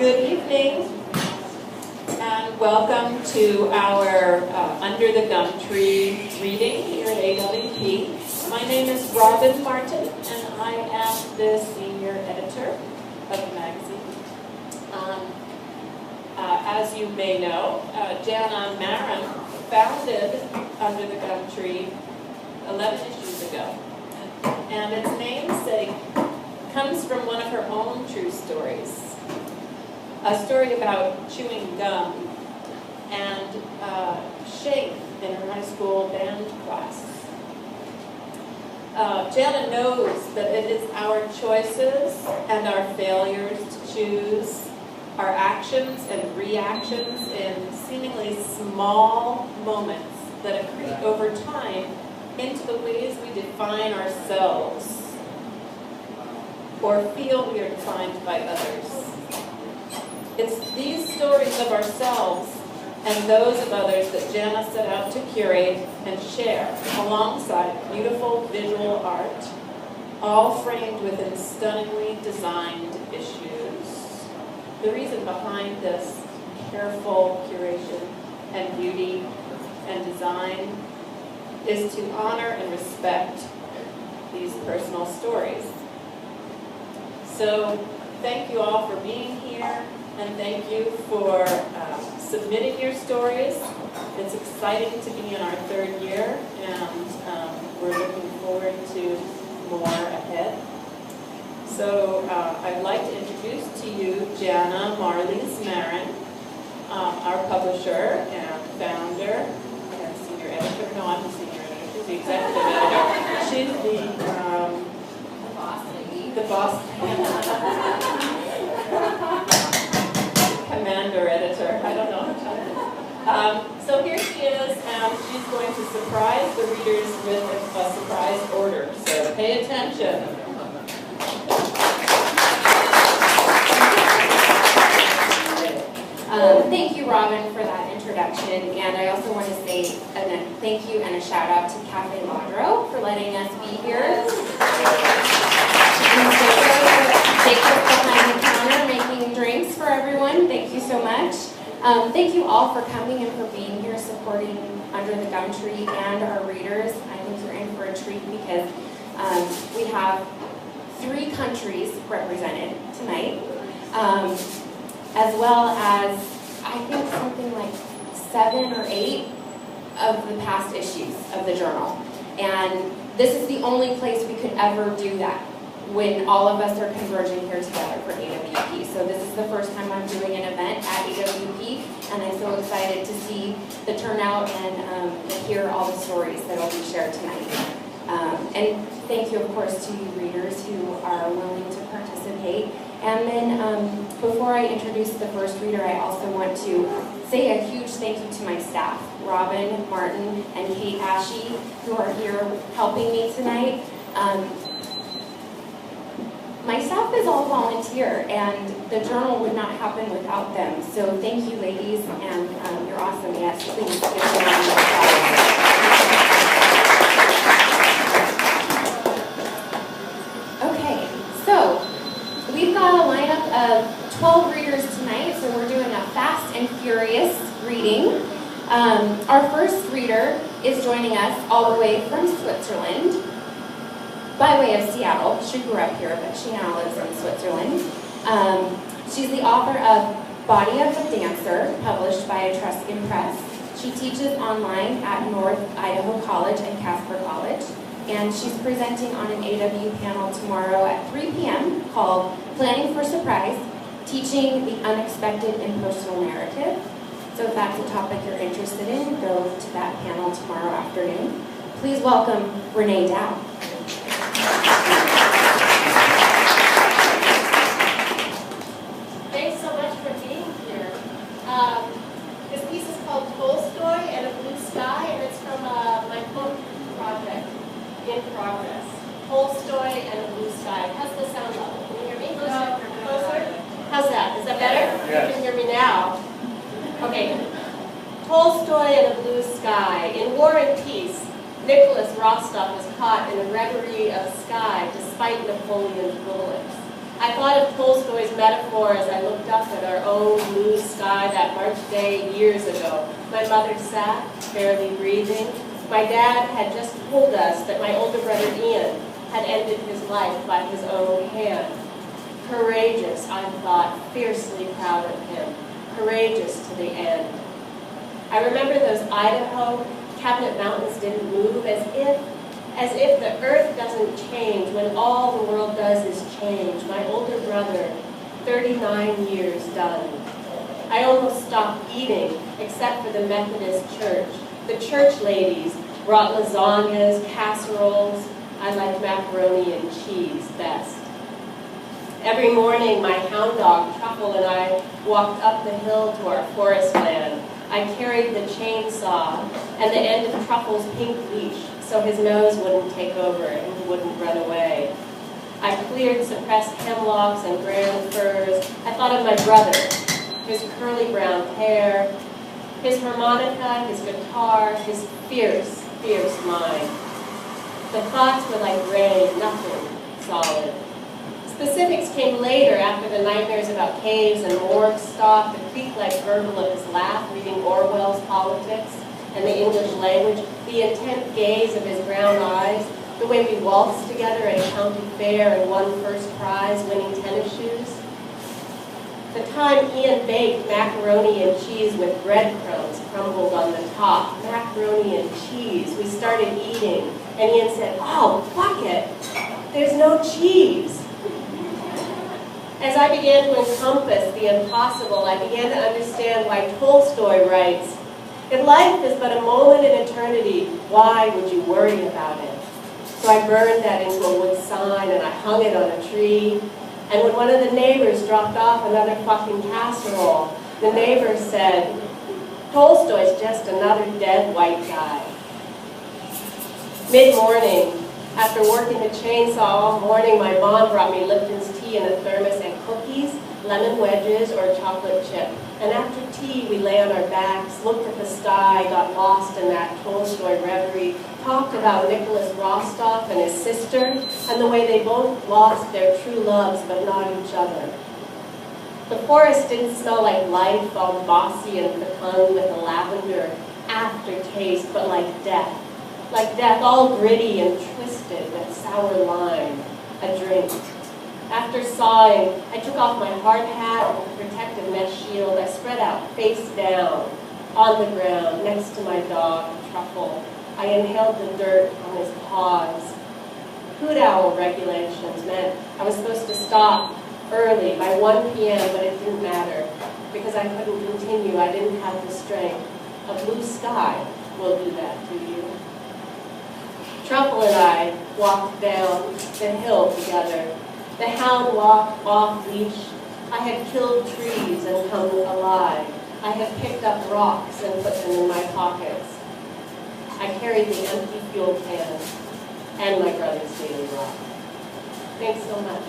Good evening, and welcome to our Under the Gum Tree reading here at AWP. My name is Robin Martin, and I am the senior editor of the magazine. As you may know, Jana Marin founded Under the Gum Tree 11 issues ago, and its namesake comes from one of her own true stories. A story about chewing gum and shape in her high school band class. Jana knows that it is our choices and our failures to choose, our actions and reactions in seemingly small moments that accrete over time into the ways we define ourselves or feel we are defined by others. It's these stories of ourselves and those of others that Jana set out to curate and share alongside beautiful visual art, all framed within stunningly designed issues. The reason behind this careful curation and beauty and design is to honor and respect these personal stories. So thank you all for being here. And thank you for submitting your stories. It's exciting to be in our third year, and we're looking forward to more ahead. So I'd like to introduce to you Jana Marlies Marin, our publisher and founder and senior editor. No, I'm the senior editor. She's the executive editor. She's the boss lady. The boss. Commander editor, I don't know. So here she is, and she's going to surprise the readers with a surprise order. So pay attention. Thank you, Robin, for that introduction, and I also want to say thank you and a shout out to Cafe Ladro for letting us be here. Jacob behind the counter making drinks for everyone. Thank you so much. Thank you all for coming and for being here supporting Under the Gum Tree and our readers. I think you're in for a treat because we have 3 countries represented tonight, as well as I think something like 7 or 8 of the past issues of the journal. And this is the only place we could ever do that, when all of us are converging here together for AWP. So this is the first time I'm doing an event at AWP, and I'm so excited to see the turnout and hear all the stories that will be shared tonight. And thank you, of course, to you readers who are willing to participate. And then before I introduce the first reader, I also want to say a huge thank you to my staff, Robin, Martin, and Kate Ashe, who are here helping me tonight. My staff is all volunteer, and the journal would not happen without them. So thank you, ladies, and you're awesome. Yes, please give them a round of applause. Okay, so we've got a lineup of 12 readers tonight, so we're doing a fast and furious reading. Our first reader is joining us all the way from Switzerland, by way of Seattle. She grew up here, but she now lives in Switzerland. She's the author of Body of a Dancer, published by Etruscan Press. She teaches online at North Idaho College and Casper College, and she's presenting on an AW panel tomorrow at 3 p.m. called Planning for Surprise, Teaching the Unexpected in Personal Narrative. So if that's a topic you're interested in, go to that panel tomorrow afternoon. Please welcome Renee D'Aoust. Thanks so much for being here. This piece is called Tolstoy and a Blue Sky, and it's from my book project, In Progress. Tolstoy and a Blue Sky. How's the sound level? Can you hear me? Closer? How's that? Is that better? Yes. You can hear me now. Okay. Tolstoy and a Blue Sky. In War and Peace, Nicholas Rostov was caught in a reverie of sky despite Napoleon's bullets. I thought of Tolstoy's metaphor as I looked up at our own blue sky that March day years ago. My mother sat, barely breathing. My dad had just told us that my older brother Ian had ended his life by his own hand. Courageous, I thought, fiercely proud of him. Courageous to the end. I remember those Idaho Cabinet Mountains didn't move, as if the earth doesn't change when all the world does is change. My older brother, 39 years done. I almost stopped eating, except for the Methodist church. The church ladies brought lasagnas, casseroles. I liked macaroni and cheese best. Every morning, my hound dog, Truffle, and I walked up the hill to our forest land. I carried the chainsaw and the end of Truffle's pink leash so his nose wouldn't take over and he wouldn't run away. I cleared suppressed hemlocks and grand firs. I thought of my brother, his curly brown hair, his harmonica, his guitar, his fierce, fierce mind. The thoughts were like rain, nothing solid. Specifics came later after the nightmares about caves and morgues stopped, the creak-like gurgle of his laugh, reading Orwell's Politics and the English language, the intent gaze of his brown eyes, the way we waltzed together at a county fair and won first prize, winning tennis shoes. The time Ian baked macaroni and cheese with breadcrumbs crumbled on the top. Macaroni and cheese. We started eating, and Ian said, "Oh, fuck it. There's no cheese." As I began to encompass the impossible, I began to understand why Tolstoy writes, "If life is but a moment in eternity, why would you worry about it?" So I burned that into a wood sign and I hung it on a tree. And when one of the neighbors dropped off another fucking casserole, the neighbor said, "Tolstoy's just another dead white guy." Mid-morning, after working the chainsaw all morning, my mom brought me Lipton's tea in a thermos and cookies, lemon wedges, or chocolate chip. And after tea, we lay on our backs, looked at the sky, got lost in that Tolstoy reverie, talked about Nicholas Rostov and his sister, and the way they both lost their true loves but not each other. The forest didn't smell like life, all bossy and fecund with a lavender aftertaste, but like death. Like death, all gritty and twisted with sour lime, a drink. After sawing, I took off my hard hat and protective mesh shield. I spread out face down on the ground next to my dog, Truffle. I inhaled the dirt on his paws. Hoot owl regulations meant I was supposed to stop early by 1 p.m., but it didn't matter because I couldn't continue. I didn't have the strength. A blue sky will do that to you. Truffle and I walked down the hill together. The hound walked off leash. I had killed trees and come alive. I had picked up rocks and put them in my pockets. I carried the empty fuel can and my brother's daily rock. Thanks so much.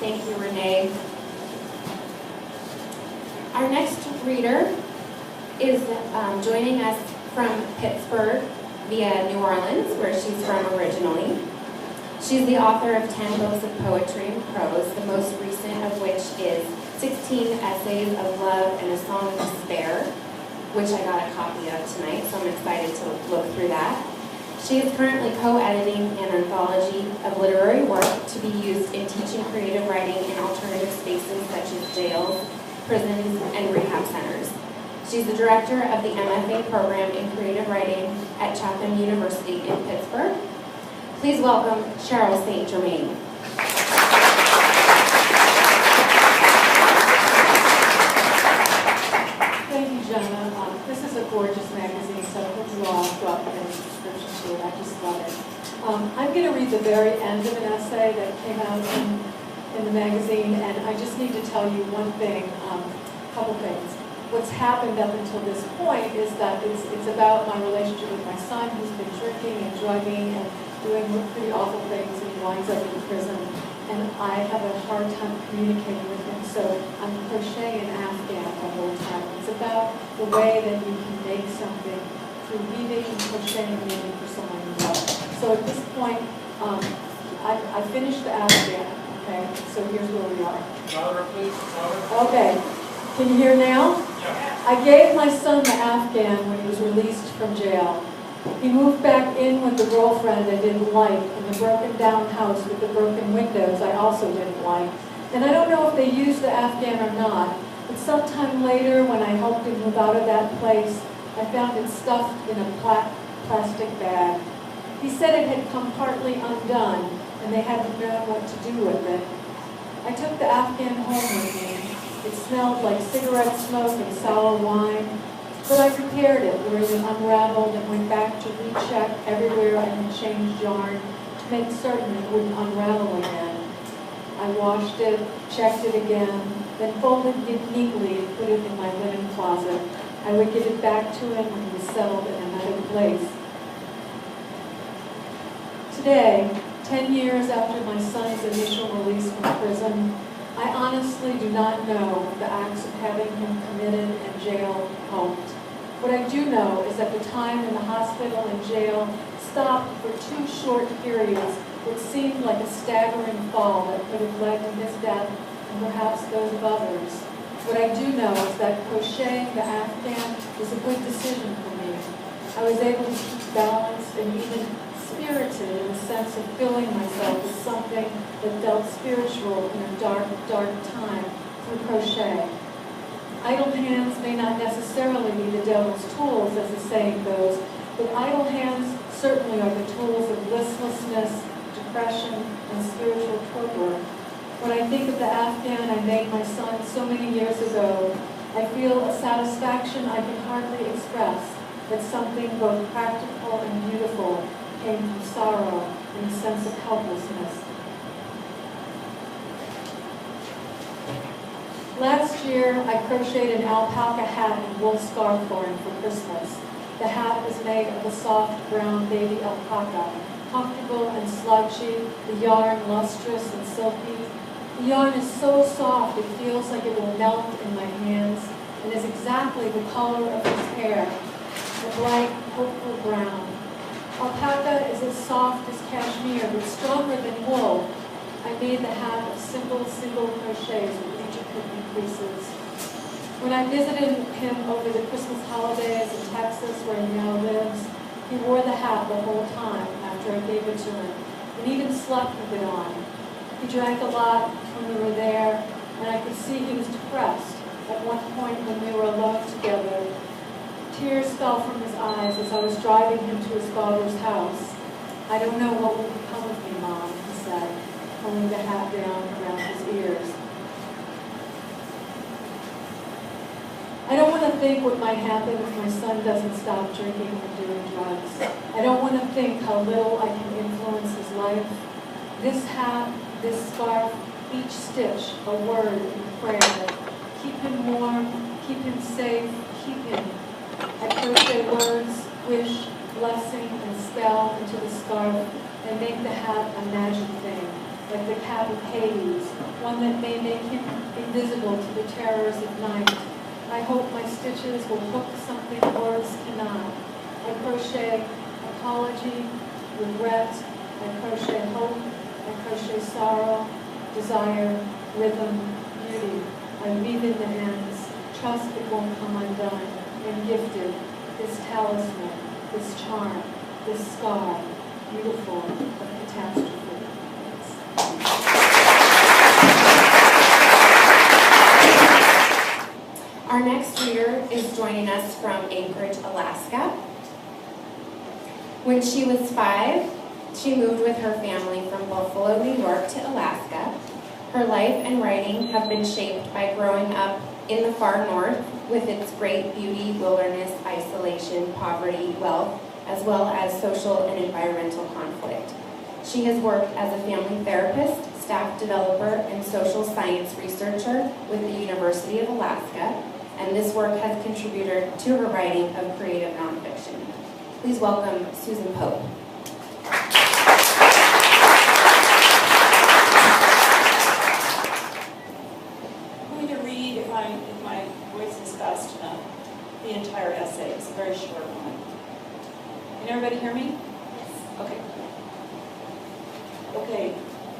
Thank you, Renee. Our next reader is joining us from Pittsburgh via New Orleans, where she's from originally. She's the author of 10 books of poetry and prose, the most recent of which is 16 Essays of Love and a Song of Despair, which I got a copy of tonight, so I'm excited to look through that. She is currently co-editing an anthology of literary work to be used in teaching creative writing in alternative spaces such as jails, prisons, and rehab centers. She's the director of the MFA program in creative writing at Chatham University in Pittsburgh. Please welcome Sheryl St. Germain. Thank you, Jenna. This is a gorgeous magazine, so I hope you all go out and get a subscription to it. I just love it. I'm going to read the very end of an essay that came out in the magazine, and I just need to tell you one thing, a couple things. What's happened up until this point is that it's about my relationship with my son, who's been drinking and drugging and doing pretty awful things, and he winds up in prison. And I have a hard time communicating with him, so I'm crocheting an Afghan the whole time. It's about the way that you can make something through weaving and crocheting and knitting for someone you love. So at this point, I finished the Afghan, okay? So here's where we are. Louder, please. Louder. Okay, can you hear now? Yeah. I gave my son the Afghan when he was released from jail. He moved back in with the girlfriend I didn't like, in the broken down house with the broken windows I also didn't like. And I don't know if they used the Afghan or not, but sometime later when I helped him move out of that place, I found it stuffed in a plastic bag. He said it had come partly undone, and they hadn't known what to do with it. I took the Afghan home with me. It smelled like cigarette smoke and sour wine, but I prepared it where it unraveled and went back to recheck everywhere I had changed yarn to make certain it wouldn't unravel again. I washed it, checked it again, then folded it neatly and put it in my linen closet. I would give it back to him when he was settled in another place. Today, 10 years after my son's initial release from prison, I honestly do not know if the acts of having him committed and jailed helped. What I do know is that the time in the hospital and jail stopped for 2 short periods which seemed like a staggering fall that could have led to his death and perhaps those of others. What I do know is that crocheting the Afghan was a good decision for me. I was able to keep balanced and even spirited in the sense of filling myself with something that felt spiritual in a dark, dark time through crochet. Idle hands may not necessarily be the devil's tools, as the saying goes, but idle hands certainly are the tools of listlessness, depression, and spiritual torpor. When I think of the Afghan I made my son so many years ago, I feel a satisfaction I can hardly express, that something both practical and beautiful came from sorrow and a sense of helplessness. Last year, I crocheted an alpaca hat and wool scarf for him for Christmas. The hat was made of a soft brown baby alpaca, comfortable and slouchy, the yarn lustrous and silky. The yarn is so soft it feels like it will melt in my hands and is exactly the color of his hair, a bright, hopeful brown. Alpaca is as soft as cashmere, but stronger than wool. I made the hat of simple single crochets with intricate creases. When I visited him over the Christmas holidays in Texas, where he now lives, he wore the hat the whole time after I gave it to him, and even slept with it on. He drank a lot when we were there, and I could see he was depressed. At one point when we were alone together, tears fell from his eyes as I was driving him to his father's house. "I don't know what will become of me, Mom," he said, pulling the hat down around his ears. I don't want to think what might happen if my son doesn't stop drinking and doing drugs. I don't want to think how little I can influence his life. This hat, this scarf, each stitch, a word in prayer. Keep him warm, keep him safe, keep him. I crochet words, wish, blessing, and spell into the scarf and make the hat a magic thing, like the cap of Hades, one that may make him invisible to the terrors of night. I hope my stitches will hook something words cannot. I crochet apology, regret, I crochet hope, I crochet sorrow, desire, rhythm, beauty. I weave in the ends, trust it won't come undone, and gifted, this talisman, this charm, this scar, beautiful of catastrophe. Our next reader is joining us from Anchorage, Alaska. When she was 5, she moved with her family from Buffalo, New York to Alaska. Her life and writing have been shaped by growing up in the far north with its great beauty, wilderness, isolation, poverty, wealth, as well as social and environmental conflict. She has worked as a family therapist, staff developer, and social science researcher with the University of Alaska, and this work has contributed to her writing of creative nonfiction. Please welcome Susan Pope. I'm going to read, if my voice is fast enough, the entire essay. It's a very short one.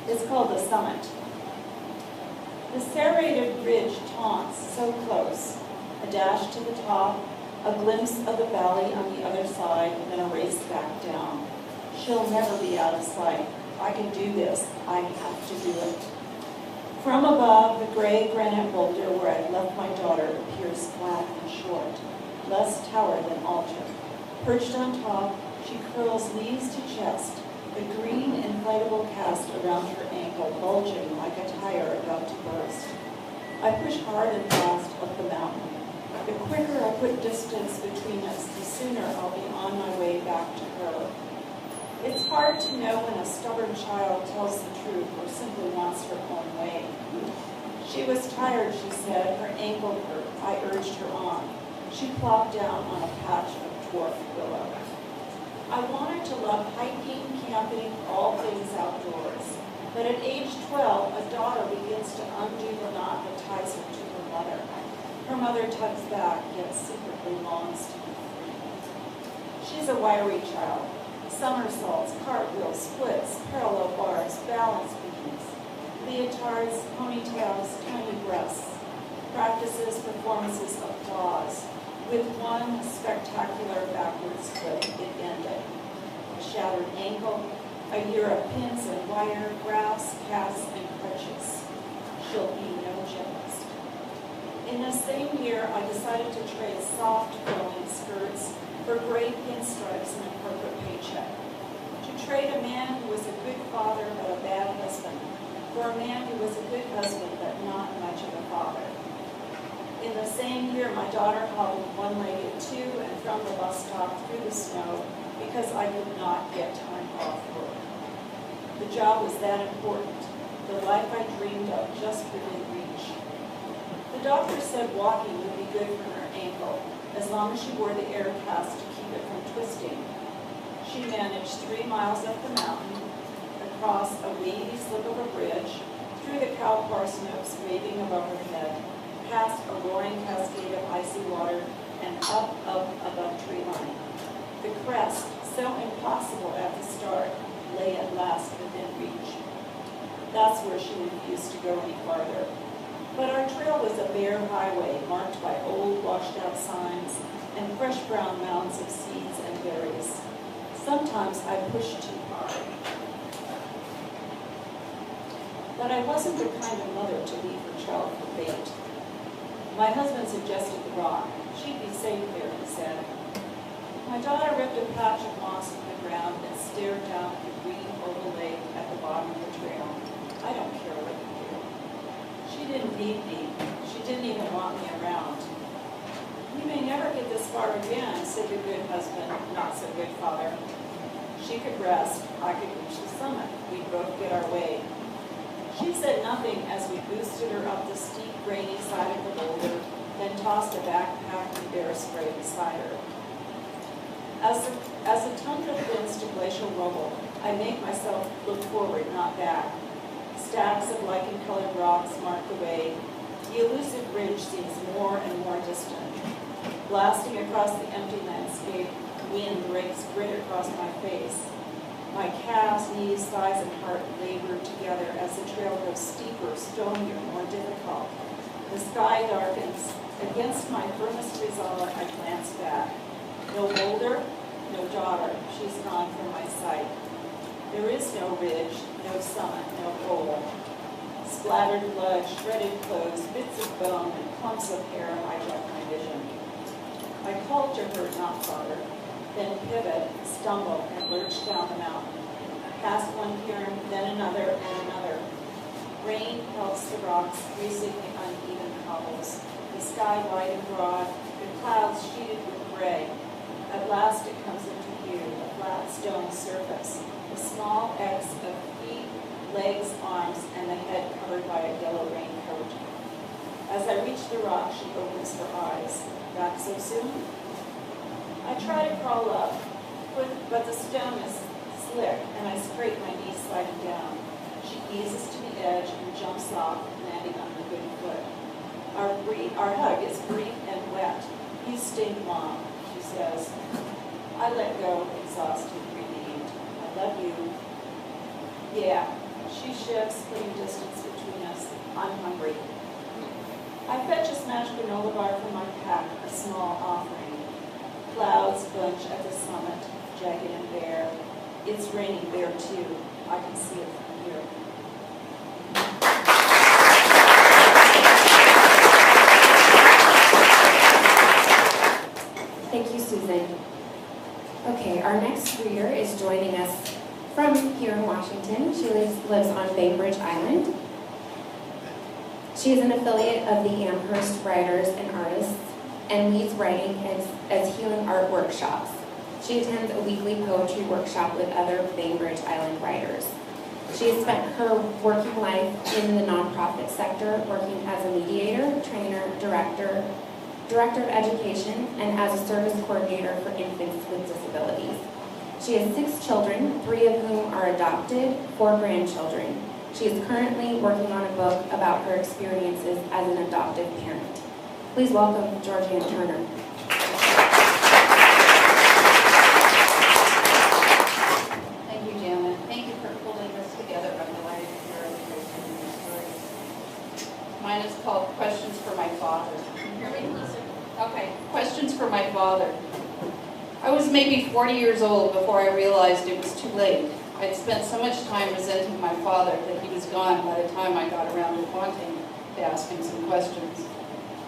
It's called the summit. The serrated ridge taunts, so close. A dash to the top, a glimpse of the valley on the other side, and then a race back down. She'll never be out of sight. I can do this. I have to do it. From above, the gray granite boulder where I left my daughter appears flat and short, less tower than altar. Perched on top, she curls knees to chest, the green inflatable cast around her ankle bulging like a tire about to burst. I push hard and fast up the mountain. The quicker I put distance between us, the sooner I'll be on my way back to her. It's hard to know when a stubborn child tells the truth or simply wants her own way. She was tired, she said. Her ankle hurt. I urged her on. She plopped down on a patch of dwarf willow. I wanted to love hiking, camping, all things outdoors. But at age 12, a daughter begins to undo the knot that ties her to her mother. Her mother tugs back, yet secretly longs to be free. She's a wiry child. Somersaults, cartwheels, splits, parallel bars, balance beams, leotards, ponytails, tiny breasts. Practices performances of applause. With one spectacular backwards flip, it ended. A shattered ankle, a year of pins and wire, graphs, casts, and crutches. She'll be no gymnast. In the same year, I decided to trade soft, flowing skirts for gray pinstripes and a corporate paycheck. To trade a man who was a good father but a bad husband for a man who was a good husband but not much of a father. In the same year, my daughter hobbled one-legged to and from the bus stop through the snow because I could not get time off work. The job was that important. The life I dreamed of just within reach. The doctor said walking would be good for her ankle, as long as she wore the air cast to keep it from twisting. She managed 3 miles up the mountain, across a wavy slip of a bridge, through the cow parsnips waving above her head, past a roaring cascade of icy water, and up above tree line. The crest, so impossible at the start, lay at last within reach. That's where she refused to go any farther. But our trail was a bare highway marked by old washed-out signs and fresh brown mounds of seeds and berries. Sometimes I pushed too hard. But I wasn't the kind of mother to leave her child for fate. My husband suggested the rock. She'd be safe there, he said. My daughter ripped a patch of moss from the ground and stared down at the green oval lake at the bottom of the trail. I don't care what you do. She didn't need me. She didn't even want me around. You may never get this far again, said the good husband, not so good father. She could rest. I could reach the summit. We'd both get our way. She said nothing as we boosted her up the steep, grainy side of the boulder, then tossed a backpack and bear spray beside her. As the tundra thins to glacial rubble, I make myself look forward, not back. Stacks of lichen-colored rocks mark the way. The elusive ridge seems more and more distant. Blasting across the empty landscape, wind rakes grit across my face. My calves, knees, thighs, and heart labor together as the trail grows steeper, stonier, more difficult. The sky darkens. Against my firmest resolve, I glance back. No boulder, no daughter. She's gone from my sight. There is no ridge, no summit, no goal. Splattered blood, shredded clothes, bits of bone, and clumps of hair hijack my vision. I called to her, not father, then pivot, stumble, and lurch down the mountain. Past one cairn, then another, and another. Rain pelts the rocks, greasing the uneven cobbles. The sky wide and broad, the clouds sheeted with gray. At last it comes into view, a flat stone surface, a small X of feet, legs, arms, and the head covered by a yellow raincoat. As I reach the rock, she opens her eyes. Back so soon? I try to crawl up, but the stone is slick, and I scrape my knees sliding down. She eases to the edge and jumps off, landing on the good foot. Our hug is brief and wet. You stink, Mom, she says. I let go, exhausted, relieved. I love you. Yeah, She shifts, putting distance between us. I'm hungry. I fetch a smashed granola bar from my pack, a small offering. Clouds bunch at the summit, jagged and bare. It's raining there too. I can see it from here. Thank you, Susan. Okay, our next reader is joining us from here in Washington. She lives on Bainbridge Island. She is an affiliate of the Amherst Writers and Artists and leads writing as healing art workshops. She attends a weekly poetry workshop with other Bainbridge Island writers. She has spent her working life in the nonprofit sector, working as a mediator, trainer, director of education, and as a service coordinator for infants with disabilities. She has 6 children, 3 of whom are adopted, 4 grandchildren. She is currently working on a book about her experiences as an adoptive parent. Please welcome Georgann Turner. Thank you, Janet. Thank you for pulling this together. I'm delighted to hear everybody's your story. Mine is called Questions for My Father. Can you hear me? Listen. Okay, Questions for My Father. I was maybe 40 years old before I realized it was too late. I'd spent so much time resenting my father that he was gone by the time I got around to wanting to ask him some questions.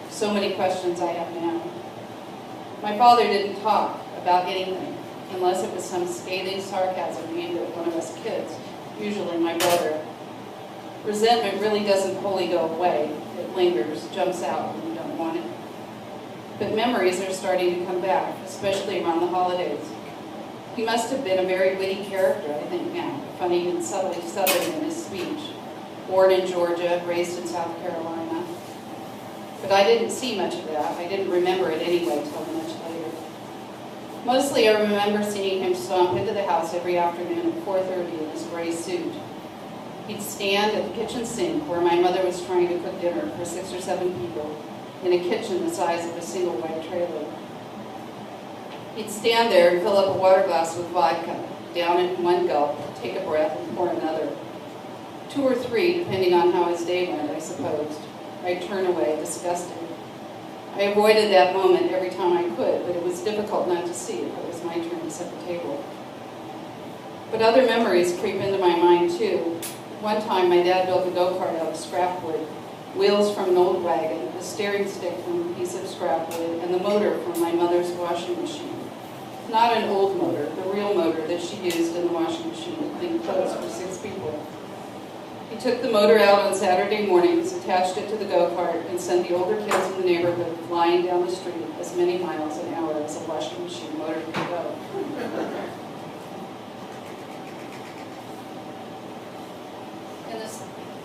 So many questions I have now. My father didn't talk about anything, unless it was some scathing sarcasm aimed at one of us kids, usually my brother. Resentment really doesn't wholly go away. It lingers, jumps out when you don't want it. But memories are starting to come back, especially around the holidays. He must have been a very witty character, I think now, funny and subtly southern in his speech. Born in Georgia, raised in South Carolina. But I didn't see much of that. I didn't remember it anyway till much later. Mostly I remember seeing him stomp into the house every afternoon at 4:30 in his gray suit. He'd stand at the kitchen sink where my mother was trying to cook dinner for 6 or 7 people in a kitchen the size of a single white trailer. He'd stand there and fill up a water glass with vodka, down it in one gulp, take a breath, and pour another. 2 or 3, depending on how his day went, I supposed. I'd turn away, disgusted. I avoided that moment every time I could, but it was difficult not to see if it was my turn to set the table. But other memories creep into my mind, too. One time, my dad built a go-kart out of scrap wood, wheels from an old wagon, a steering stick from a piece of scrap wood, and the motor from my mother's washing machine. Not an old motor, the real motor that she used in the washing machine to clean clothes for 6 people. He took the motor out on Saturday mornings, attached it to the go-kart, and sent the older kids in the neighborhood flying down the street as many miles an hour as a washing machine motor could go.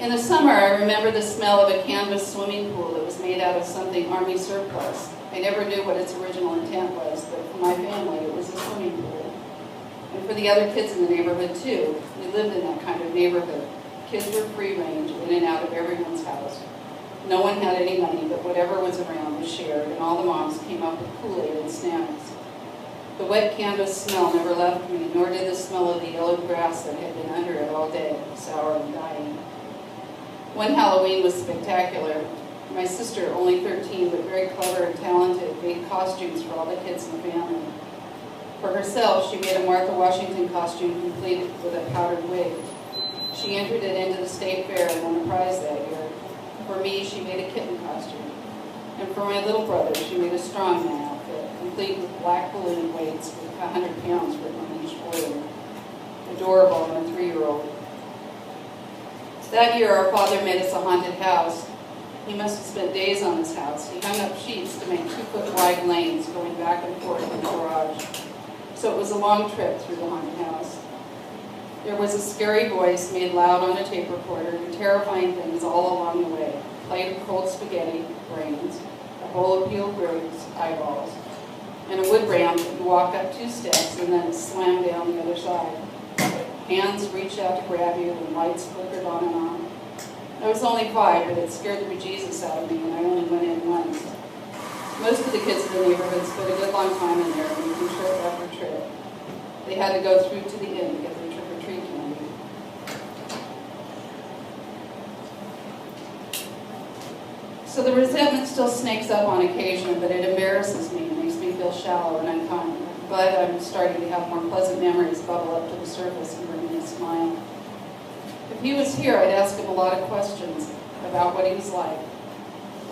In the summer, I remember the smell of a canvas swimming pool that was made out of something Army surplus. I never knew what its original intent was, but for my family, it was a swimming pool. And for the other kids in the neighborhood, too. We lived in that kind of neighborhood. Kids were free range, in and out of everyone's house. No one had any money, but whatever was around was shared, and all the moms came up with Kool-Aid and snacks. The wet canvas smell never left me, nor did the smell of the yellowed grass that had been under it all day, sour and dying. One Halloween was spectacular. My sister, only 13, but very clever and talented, made costumes for all the kids in the family. For herself, she made a Martha Washington costume complete with a powdered wig. She entered it into the state fair and won a prize that year. For me, she made a kitten costume. And for my little brother, she made a strongman outfit, complete with black balloon weights with 100 pounds written on each blade. Adorable in a 3-year-old. That year, our father made us a haunted house. He must have spent days on this house. He hung up sheets to make 2-foot wide lanes going back and forth in the garage. So it was a long trip through the haunted house. There was a scary voice made loud on a tape recorder and terrifying things all along the way. A plate of cold spaghetti, brains, a bowl of peeled grapes, eyeballs, and a wood ramp that you walk up 2 steps and then slam down the other side. Hands reached out to grab you and lights flickered on and on. I was only 5, but it scared the bejesus out of me, and I only went in once. Most of the kids in the neighborhood spent a good long time in there, making trip after trip. They had to go through to the end to get their trick-or-treat candy. So the resentment still snakes up on occasion, but it embarrasses me and makes me feel shallow and unkind. But I'm starting to have more pleasant memories bubble up to the surface and bring me a smile. If he was here, I'd ask him a lot of questions about what he was like.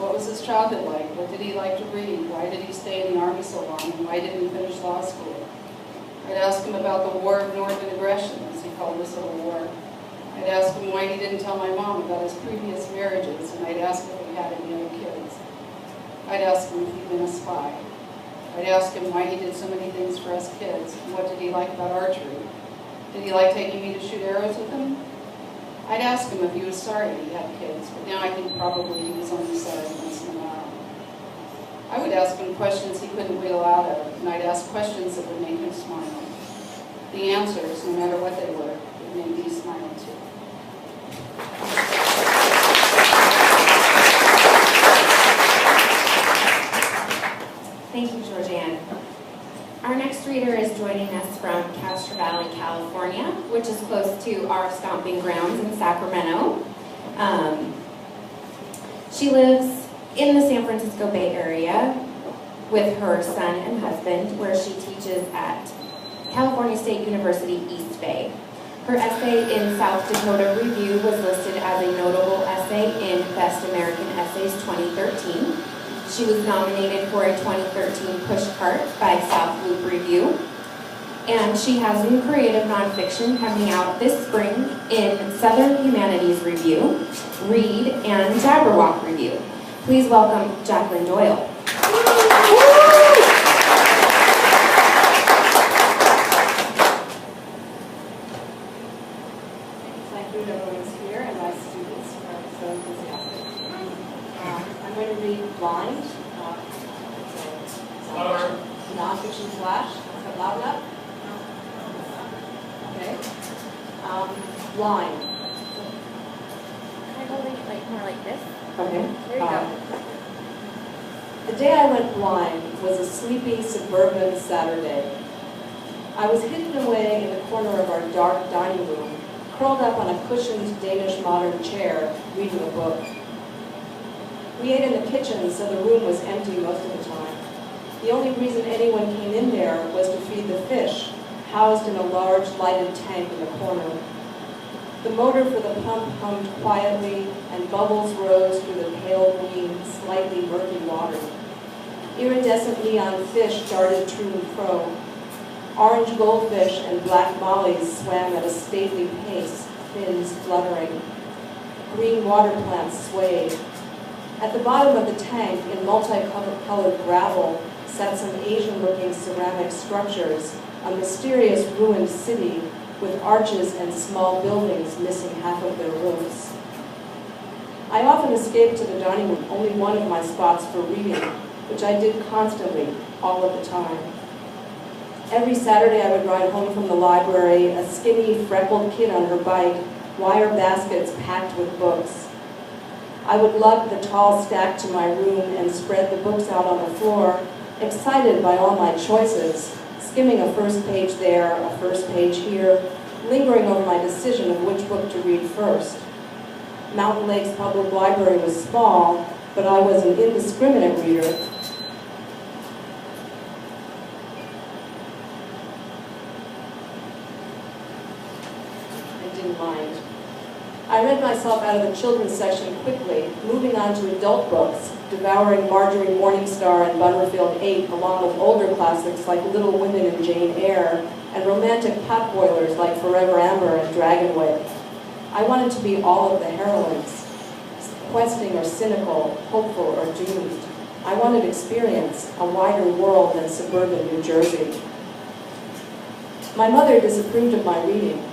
What was his childhood like? What did he like to read? Why did he stay in the Army so long? And why didn't he finish law school? I'd ask him about the War of Northern Aggression, as he called the Civil War. I'd ask him why he didn't tell my mom about his previous marriages, and I'd ask if he had any other kids. I'd ask him if he'd been a spy. I'd ask him why he did so many things for us kids, and what did he like about archery. Did he like taking me to shoot arrows with him? I'd ask him if he was sorry he had kids, but now I think probably he was only sorry once in a while. I would ask him questions he couldn't wiggle out of, and I'd ask questions that would make him smile. The answers, no matter what they were, would make me smile too. Thank you, Georgann. Our next reader is joining us from Castro Valley, California, which is close to our stomping grounds in Sacramento. She lives in the San Francisco Bay Area with her son and husband, where she teaches at California State University, East Bay. Her essay in South Dakota Review was listed as a notable essay in Best American Essays 2013. She was nominated for a 2013 Pushcart by South Loop Review. And she has new creative nonfiction coming out this spring in Southern Humanities Review, Read, and Jabberwock Review. Please welcome Jacqueline Doyle. Thank you to everyone's here and my students who are so enthusiastic. I'm going to read Blind. It's a nonfiction flash. Is it loud enough? Okay. Blind. Can I hold it like more like this? Okay. There you go. The day I went blind was a sleepy suburban Saturday. I was hidden away in the corner of our dark dining room, curled up on a cushioned Danish modern chair, reading a book. We ate in the kitchen, so the room was empty most of the time. The only reason anyone came in there was to feed the fish, housed in a large lighted tank in the corner. The motor for the pump hummed quietly, and bubbles rose through the pale green, slightly murky water. Iridescent neon fish darted to and fro. Orange goldfish and black mollies swam at a stately pace, fins fluttering. Green water plants swayed. At the bottom of the tank, in multicolored gravel, sat some Asian-looking ceramic structures, a mysterious ruined city with arches and small buildings missing half of their roofs. I often escaped to the dining room, only one of my spots for reading, which I did constantly, all of the time. Every Saturday I would ride home from the library, a skinny, freckled kid on her bike, wire baskets packed with books. I would lug the tall stack to my room and spread the books out on the floor, excited by all my choices, skimming a first page there, a first page here, lingering over my decision of which book to read first. Mountain Lake's Public Library was small, but I was an indiscriminate reader. I didn't mind. I read myself out of the children's section quickly, moving on to adult books, devouring Marjorie Morningstar and Butterfield 8, along with older classics like Little Women and Jane Eyre, and romantic potboilers like Forever Amber and Dragonway. I wanted to be all of the heroines, questing or cynical, hopeful or doomed. I wanted experience, a wider world than suburban New Jersey. My mother disapproved of my reading.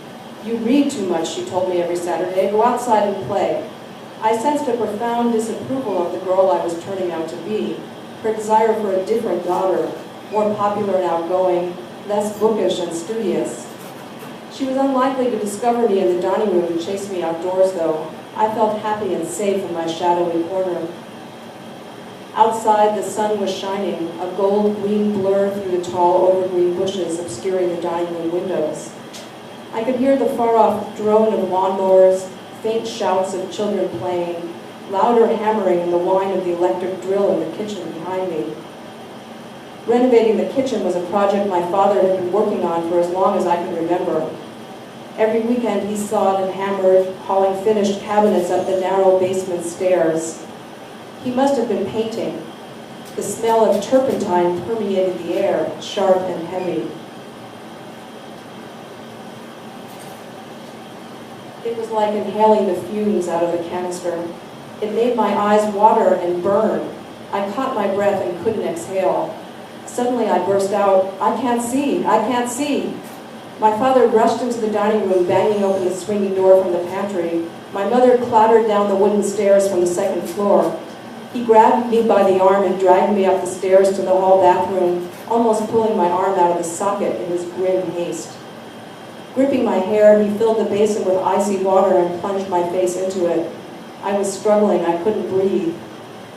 "You read too much," she told me every Saturday. "Go outside and play." I sensed a profound disapproval of the girl I was turning out to be, her desire for a different daughter, more popular and outgoing, less bookish and studious. She was unlikely to discover me in the dining room and chase me outdoors, though. I felt happy and safe in my shadowy corner. Outside, the sun was shining, a gold-green blur through the tall evergreen bushes obscuring the dining room windows. I could hear the far-off drone of lawnmowers, faint shouts of children playing, louder hammering and the whine of the electric drill in the kitchen behind me. Renovating the kitchen was a project my father had been working on for as long as I could remember. Every weekend he sawed and hammered, hauling finished cabinets up the narrow basement stairs. He must have been painting. The smell of turpentine permeated the air, sharp and heavy. It was like inhaling the fumes out of the canister. It made my eyes water and burn. I caught my breath and couldn't exhale. Suddenly I burst out, "I can't see! I can't see!" My father rushed into the dining room, banging open the swinging door from the pantry. My mother clattered down the wooden stairs from the second floor. He grabbed me by the arm and dragged me up the stairs to the hall bathroom, almost pulling my arm out of the socket in his grim haste. Gripping my hair, he filled the basin with icy water and plunged my face into it. I was struggling, I couldn't breathe.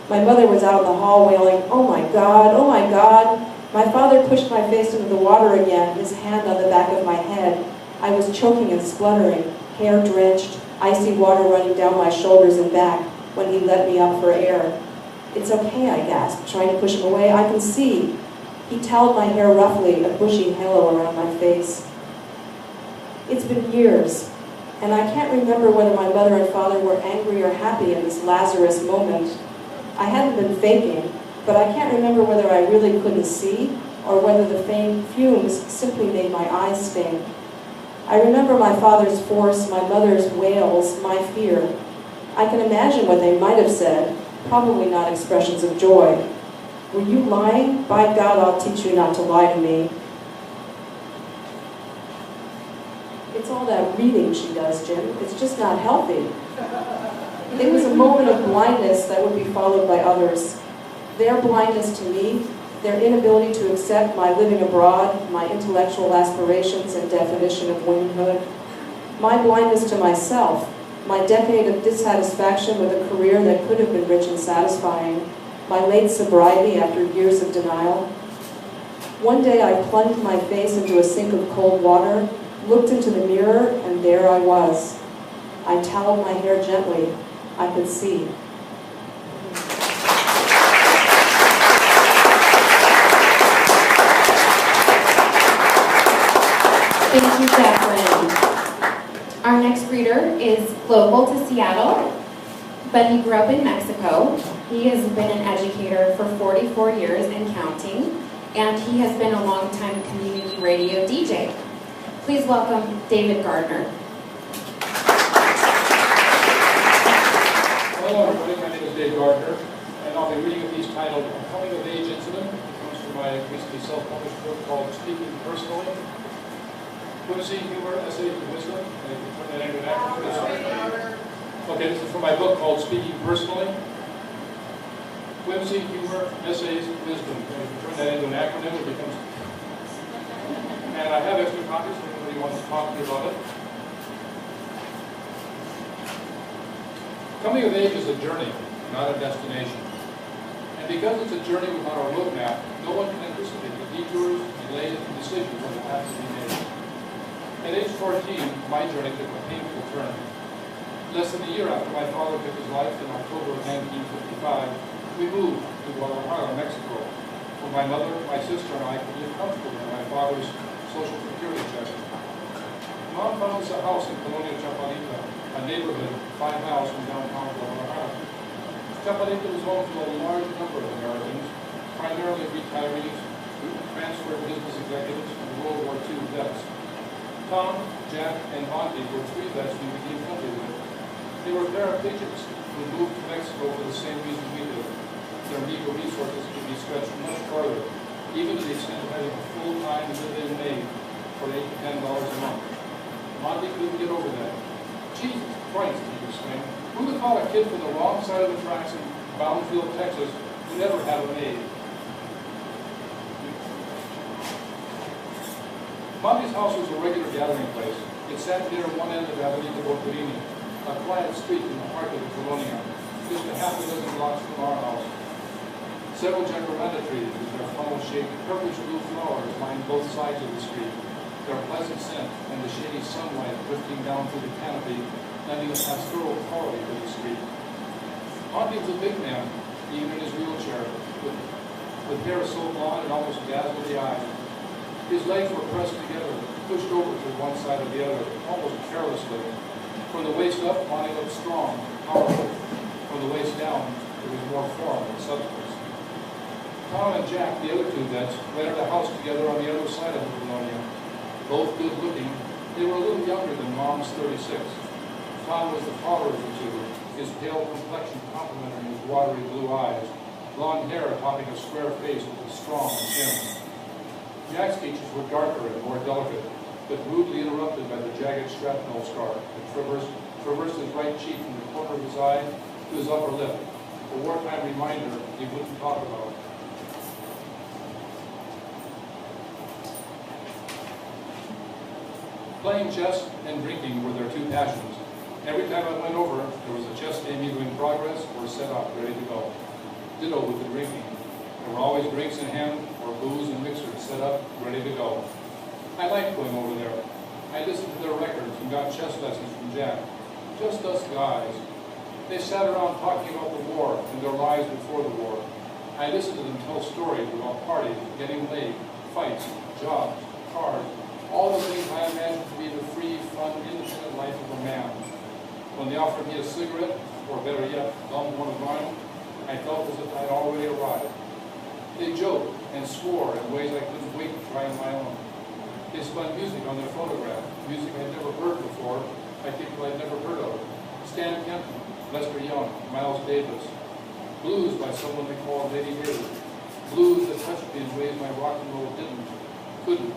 My mother was out in the hall wailing, "Oh my God, oh my God." My father pushed my face into the water again, his hand on the back of my head. I was choking and spluttering, hair drenched, icy water running down my shoulders and back when he let me up for air. "It's okay," I gasped, trying to push him away. "I can see." He toweled my hair roughly, a bushy halo around my face. It's been years, and I can't remember whether my mother and father were angry or happy in this Lazarus moment. I hadn't been faking, but I can't remember whether I really couldn't see or whether the fumes simply made my eyes sting. I remember my father's force, my mother's wails, my fear. I can imagine what they might have said, probably not expressions of joy. "Were you lying? By God, I'll teach you not to lie to me." It's all that reading she does, Jim. It's just not healthy. It was a moment of blindness that would be followed by others. Their blindness to me, their inability to accept my living abroad, my intellectual aspirations and definition of womanhood, my blindness to myself, my decade of dissatisfaction with a career that could have been rich and satisfying, my late sobriety after years of denial. One day I plunged my face into a sink of cold water, looked into the mirror, and there I was. I toweled my hair gently. I could see. Thank you, Jacqueline. Our next reader is local to Seattle, but he grew up in Mexico. He has been an educator for 44 years and counting, and he has been a longtime community radio DJ. Please welcome David Gardner. Hello everybody, my name is Dave Gardner, and I'll be reading a piece titled A Coming of Age Incident. It comes from my recently self-published book called Speaking Personally. Whimsy, humor, essays, and wisdom. And you can turn that into an acronym. Okay, this is from my book called Speaking Personally. Whimsy, humor, essays, wisdom. And if you turn that into an acronym, it becomes... And I have extra copies if anybody wants to talk to me about it. Coming of age is a journey, not a destination. And because it's a journey without a roadmap, no one can anticipate the detours, delays, and decisions on the path to be made. At age 14, my journey took a painful turn. Less than a year after my father took his life in October of 1955, we moved to Guadalajara, Mexico, where my mother, my sister, and I could live comfortably on my father's Social Security check. Mom found us a house in Colonia Chaparita, a neighborhood 5 miles from downtown Guadalajara. Chaparita was home to a large number of Americans, primarily retirees, transferred business executives, and World War II vets. Tom, Jack, and Monty were 3 vets we became friendly with. They were paraplegics who moved to Mexico for the same reason we did. Their meager resources could be stretched much farther, even to the extent of having a full-time live-in maid for $8 to $10 a month. Monty couldn't get over that. Jesus Christ, he exclaimed. Who would call a kid from the wrong side of the tracks in Boundfield, Texas, who never had a maid? Monty's house was a regular gathering place. It sat near one end of Avenida Bortolini, a quiet street in the heart of the Colonia, just a half a dozen blocks from our house. Several jacaranda trees with their funnel-shaped purplish blue flowers lined both sides of the street, their pleasant scent and the shady sunlight drifting down through the canopy, lending a pastoral quality to the street. Monty was a big man, even in his wheelchair, with hair so blonde it almost dazzled the eye. His legs were pressed together, pushed over to one side or the other, almost carelessly. From the waist up, Monty looked strong, powerful. From the waist down, it was more form and substance. Tom and Jack, the other two vets, rented a house together on the other side of the Livonia. Both good-looking, they were a little younger than Mom's 36. Tom was the taller of the two, his pale complexion complementing his watery blue eyes, blonde hair topping a square face that was strong and thin. Jack's features were darker and more delicate, but rudely interrupted by the jagged shrapnel scar that traversed his right cheek from the corner of his eye to his upper lip, a wartime reminder he wouldn't talk about. Playing chess and drinking were their two passions. Every time I went over, there was a chess game either in progress or set up, ready to go. Ditto with the drinking. There were always drinks in hand or booze and mixers set up, ready to go. I liked going over there. I listened to their records and got chess lessons from Jack. Just us guys. They sat around talking about the war and their lives before the war. I listened to them tell stories about parties, getting laid, fights, jobs, cars, all the things I imagined to be the free, fun, independent life of a man. When they offered me a cigarette, or better yet, gummed one of mine, I felt as if I had already arrived. They joked and swore in ways I couldn't wait to try on my own. They spun music on their photograph, music I'd never heard before, by people I'd never heard of. Stan Kenton, Lester Young, Miles Davis. Blues by someone they called Lady Davis. Blues that touched me in ways my rock and roll couldn't.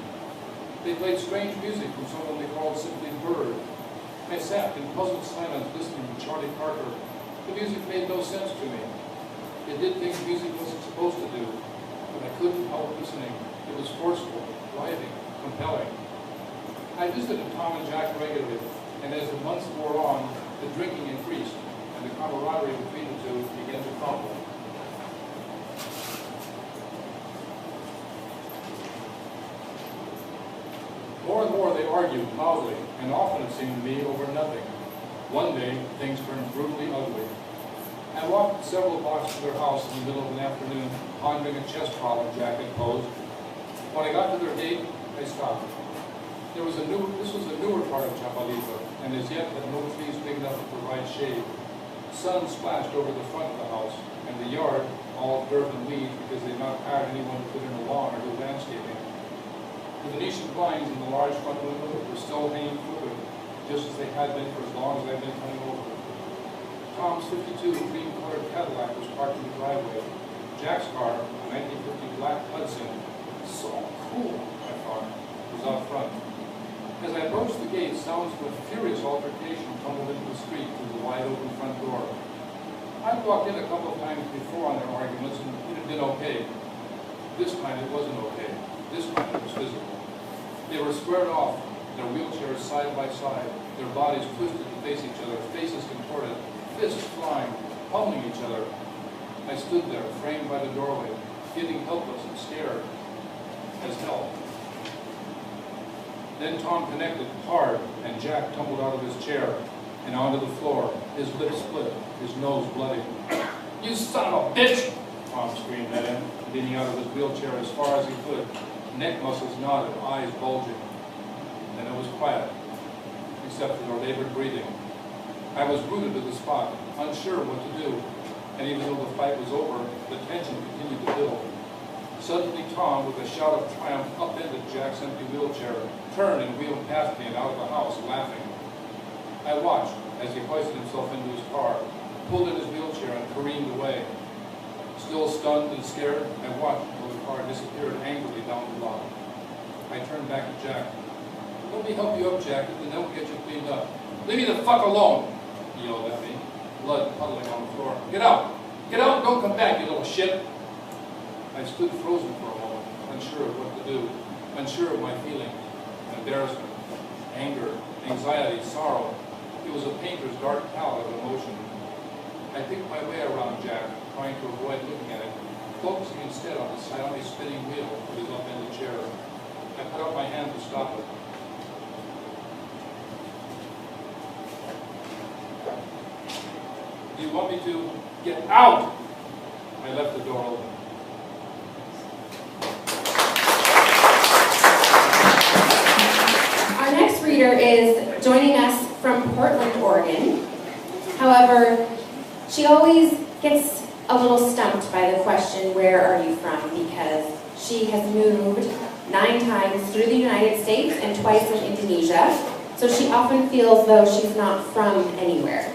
They played strange music from someone they called simply Bird. I sat in puzzled silence listening to Charlie Parker. The music made no sense to me. It did things music wasn't supposed to do, but I couldn't help listening. It was forceful, driving, compelling. I visited Tom and Jack regularly, and as the months wore on, the drinking increased, and the camaraderie between the two began to crumble. More and more they argued loudly, and often it seemed to me over nothing. One day, things turned brutally ugly. I walked several blocks to their house in the middle of an afternoon, pondering a chess problem Jack had posed. When I got to their gate, I stopped. This was a newer part of Chapalita, and as yet had no trees big enough to provide shade. Sun splashed over the front of the house, and the yard, all dirt and weeds because they had not hired anyone to put in a lawn or do landscaping. The Venetian blinds in the large front window were still hanging crooked, just as they had been for as long as I'd been coming over. Tom's 52 cream-colored Cadillac was parked in the driveway. Jack's car, a 1950 black Hudson, so cool, I thought, was out front. As I approached the gate, sounds of a furious altercation tumbled into the street through the wide-open front door. I'd walked in a couple of times before on their arguments, and it had been okay. This time it wasn't okay. This time it was physical. They were squared off, their wheelchairs side by side, their bodies twisted to face each other, faces contorted, fists flying, pummeling each other. I stood there, framed by the doorway, feeling helpless and scared as hell. Then Tom connected hard, and Jack tumbled out of his chair and onto the floor, his lips split, his nose bloody. "You son of a bitch!" Tom screamed at him, leaning out of his wheelchair as far as he could. Neck muscles knotted, eyes bulging. Then it was quiet, except for their labored breathing. I was rooted to the spot, unsure what to do, and even though the fight was over, the tension continued to build. Suddenly Tom, with a shout of triumph, upended Jack's empty wheelchair, turned and wheeled past me and out of the house, laughing. I watched as he hoisted himself into his car, pulled in his wheelchair, and careened away. Still stunned and scared, I watched until the car disappeared angrily down the block. I turned back to Jack. "Let me help you up, Jack, and then we'll get you cleaned up." "Leave me the fuck alone!" he yelled at me, blood puddling on the floor. "Get out! Get out and don't come back, you little shit!" I stood frozen for a moment, unsure of what to do, unsure of my feelings. Embarrassment, anger, anxiety, sorrow. It was a painter's dark palette of emotion. I picked my way around Jack, trying to avoid looking at it, focusing instead on the silently spinning wheel of his upended chair. I put out my hand to stop it. Do you want me to get out? I left the door open. Our next reader is joining us from Portland, Oregon. However, she always gets a little stumped by the question, where are you from? Because she has moved 9 times through the United States and twice in Indonesia, so she often feels though she's not from anywhere.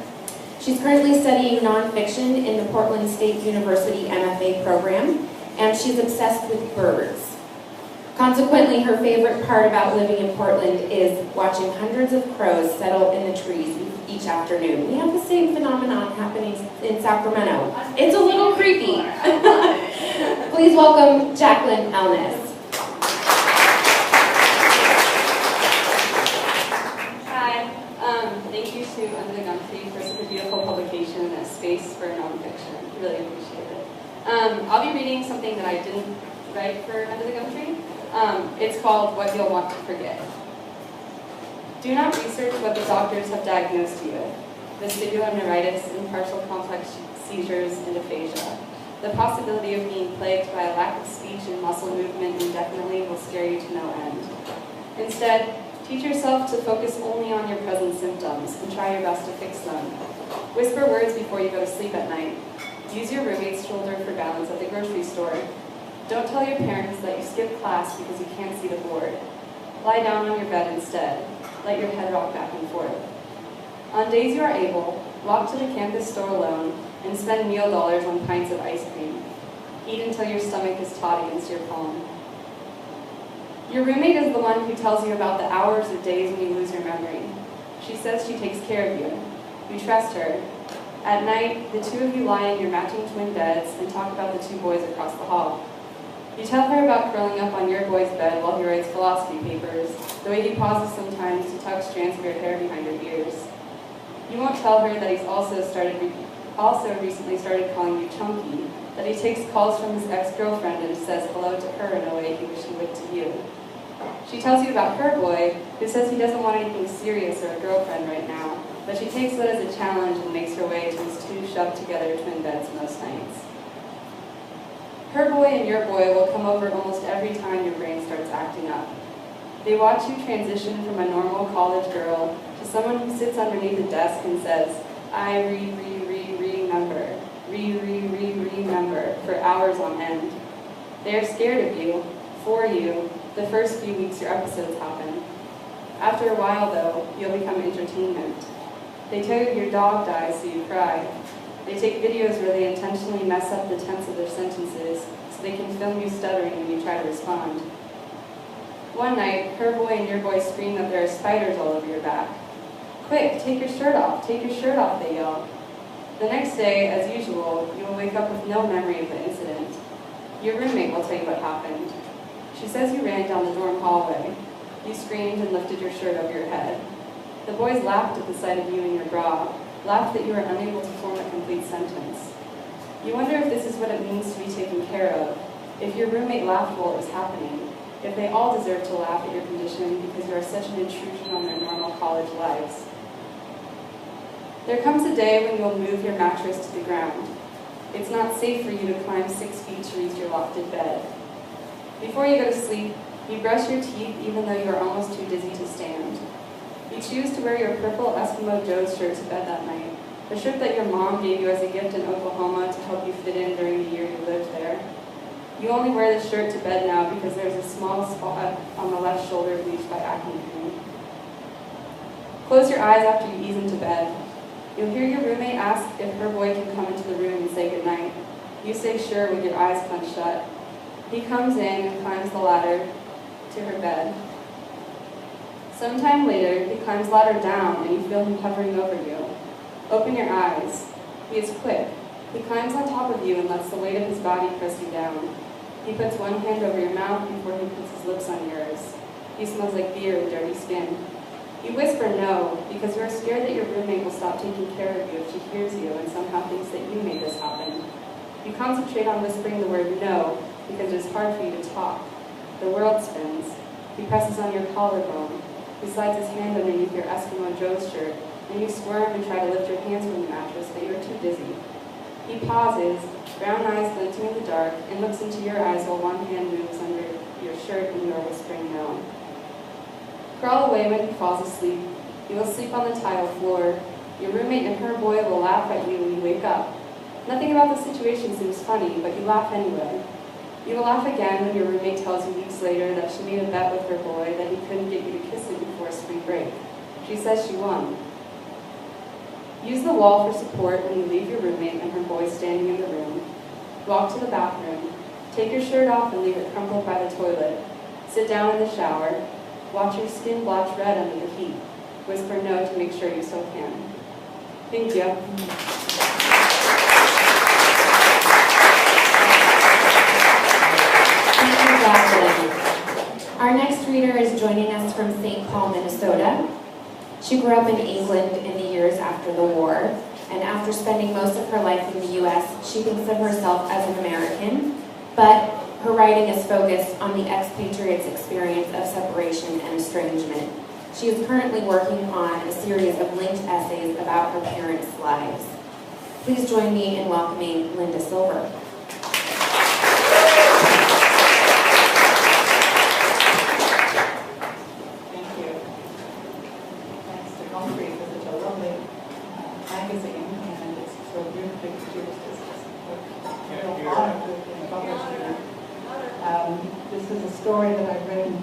She's currently studying nonfiction in the Portland State University MFA program, and she's obsessed with birds. Consequently, her favorite part about living in Portland is watching hundreds of crows settle in the trees each afternoon. We have the same phenomenon happening in Sacramento. It's a little creepy. Please welcome Jacqueline Doyle. Hi. Thank you to Under the Gum Tree for such a beautiful publication and a space for nonfiction. Really appreciate it. I'll be reading something that I didn't write for Under the Gum Tree. It's called What You'll Want to Forget. Do not research what the doctors have diagnosed you with: vestibular neuritis, impartial complex seizures, and aphasia. The possibility of being plagued by a lack of speech and muscle movement indefinitely will scare you to no end. Instead, teach yourself to focus only on your present symptoms and try your best to fix them. Whisper words before you go to sleep at night. Use your roommate's shoulder for balance at the grocery store. Don't tell your parents that you skipped class because you can't see the board. Lie down on your bed instead. Let your head rock back and forth. On days you are able, walk to the campus store alone and spend meal dollars on pints of ice cream. Eat until your stomach is taut against your palm. Your roommate is the one who tells you about the hours or days when you lose your memory. She says she takes care of you. You trust her. At night, the two of you lie in your matching twin beds and talk about the 2 boys across the hall. You tell her about curling up on your boy's bed while he writes philosophy papers, the way he pauses sometimes to tuck strands of your hair behind your ears. You won't tell her that he's also recently started calling you chunky, that he takes calls from his ex-girlfriend and says hello to her in a way he wished he would to you. She tells you about her boy, who says he doesn't want anything serious or a girlfriend right now, but she takes it as a challenge and makes her way to his 2 shoved-together twin beds most nights. Her boy and your boy will come over almost every time your brain starts acting up. They watch you transition from a normal college girl to someone who sits underneath a desk and says, I remember, for hours on end. They are scared of you, for you, the first few weeks your episodes happen. After a while, though, you'll become entertainment. They tell you your dog dies so you cry. They take videos where they intentionally mess up the tense of their sentences so they can film you stuttering when you try to respond. One night, her boy and your boy scream that there are spiders all over your back. Quick, take your shirt off, they yell. The next day, as usual, you will wake up with no memory of the incident. Your roommate will tell you what happened. She says you ran down the dorm hallway. You screamed and lifted your shirt over your head. The boys laughed at the sight of you in your bra, laughed that you were unable to form a complete sentence. You wonder if this is what it means to be taken care of, if your roommate laughed while it was happening, if they all deserve to laugh at your condition because you are such an intrusion on their normal college lives. There comes a day when you'll move your mattress to the ground. It's not safe for you to climb 6 feet to reach your lofted bed. Before you go to sleep, you brush your teeth even though you are almost too dizzy to stand. You choose to wear your purple Eskimo Joe's shirt to bed that night, the shirt that your mom gave you as a gift in Oklahoma to help you fit in during the year you lived there. You only wear this shirt to bed now because there's a small spot on the left shoulder bleached by acne cream. Close your eyes after you ease into bed. You'll hear your roommate ask if her boy can come into the room and say goodnight. You say sure with your eyes clenched shut. He comes in and climbs the ladder to her bed. Sometime later, he climbs the ladder down and you feel him hovering over you. Open your eyes. He is quick. He climbs on top of you and lets the weight of his body press you down. He puts one hand over your mouth before he puts his lips on yours. He smells like beer and dirty skin. You whisper no, because you are scared that your roommate will stop taking care of you if she hears you and somehow thinks that you made this happen. You concentrate on whispering the word no, because it is hard for you to talk. The world spins. He presses on your collarbone. He slides his hand underneath your Eskimo Joe's shirt, and you squirm and try to lift your hands from the mattress, but you are too busy. He pauses, brown eyes glinting in the dark, and looks into your eyes while one hand moves under your shirt and you are whispering no. Crawl away when he falls asleep. You will sleep on the tile floor. Your roommate and her boy will laugh at you when you wake up. Nothing about the situation seems funny, but you laugh anyway. You will laugh again when your roommate tells you weeks later that she made a bet with her boy that he couldn't get you to kiss him before spring break. She says she won. Use the wall for support when you leave your roommate and her boy standing in the room. Walk to the bathroom. Take your shirt off and leave it crumpled by the toilet. Sit down in the shower. Watch your skin blotch red under the heat. Whisper no to make sure you still can. Thank you. Thank you, Jacqueline. Our next reader is joining us from St. Paul, Minnesota. She grew up in England in the years after the war, and after spending most of her life in the U.S., she thinks of herself as an American, but her writing is focused on the expatriate's experience of separation and estrangement. She is currently working on a series of linked essays about her parents' lives. Please join me in welcoming Linda Silver. This is a story that I've written.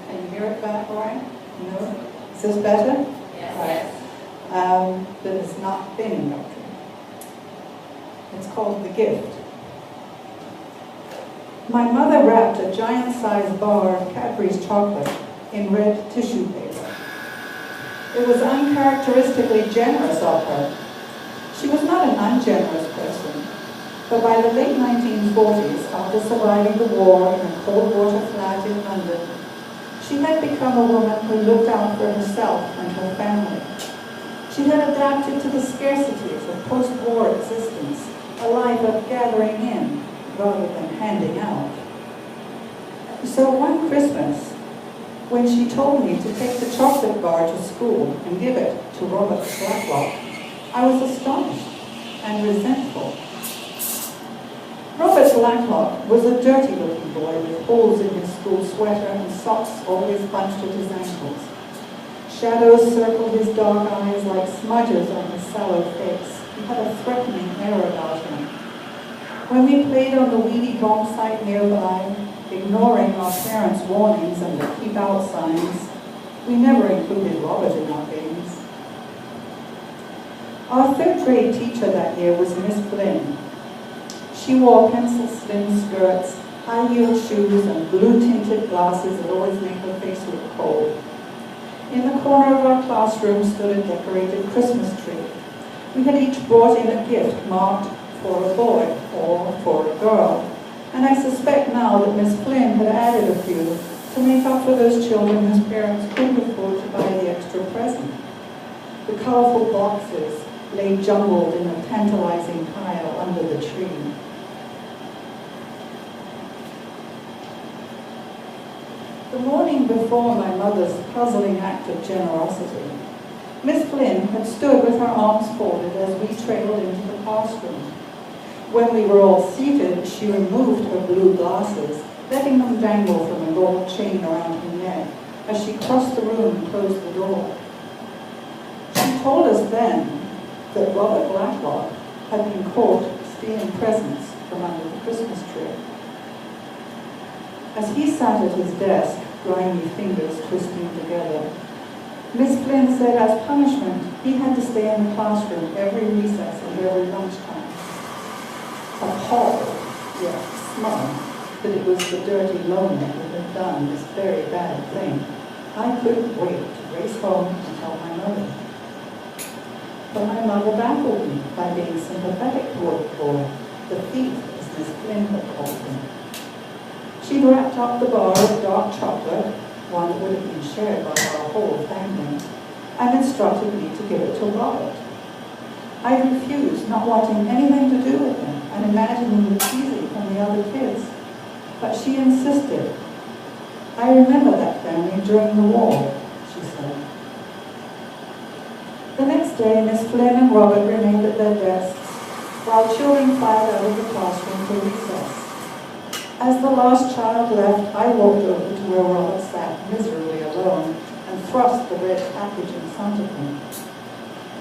Can you hear it back, Lauren? No? Is this better? Yes. Right. That has not been indoctrinated. It's called The Gift. My mother wrapped a giant-sized bar of Cadbury's chocolate in red tissue paper. It was uncharacteristically generous of her. She was not an ungenerous person. But by the late 1940s, after surviving the war in a cold water flat in London, she had become a woman who looked out for herself and her family. She had adapted to the scarcities of post-war existence, a life of gathering in rather than handing out. So one Christmas, when she told me to take the chocolate bar to school and give it to Robert Blacklock, I was astonished and resentful. Robert Blacklock was a dirty-looking boy with holes in his school sweater and socks always bunched at his ankles. Shadows circled his dark eyes like smudges on his sallow face. He had a threatening air about him. When we played on the weedy bomb site nearby, ignoring our parents' warnings and the keep-out signs, we never included Robert in our games. Our third-grade teacher that year was Miss Flynn. She wore pencil-slim skirts, high-heeled shoes, and blue-tinted glasses that always make her face look cold. In the corner of our classroom stood a decorated Christmas tree. We had each brought in a gift marked for a boy or for a girl, and I suspect now that Miss Flynn had added a few to make up for those children whose parents couldn't afford to buy the extra present. The colorful boxes lay jumbled in a tantalizing pile under the tree. The morning before my mother's puzzling act of generosity, Miss Flynn had stood with her arms folded as we trailed into the classroom. When we were all seated, she removed her blue glasses, letting them dangle from a gold chain around her neck as she crossed the room and closed the door. She told us then that Robert Blacklock had been caught stealing presents from under the Christmas tree. As he sat at his desk, grimy fingers twisting together, Miss Flynn said as punishment he had to stay in the classroom every recess and every lunchtime. Appalled, yet smug, that it was the dirty loner who had done this very bad thing, I couldn't wait to race home and tell my mother. But my mother baffled me by being sympathetic toward the boy, the thief, as Miss Flynn had called him. She'd wrapped up the bar of dark chocolate, one that would have been shared by our whole family, and instructed me to give it to Robert. I refused, not wanting anything to do with him, and imagining the teasing from the other kids. But she insisted. I remember that family during the war, she said. day, Miss Flynn and Robert remained at their desks, while children filed out of the classroom for recess. As the last child left, I walked over to where Robert sat, miserably alone, and thrust the red package in front of him.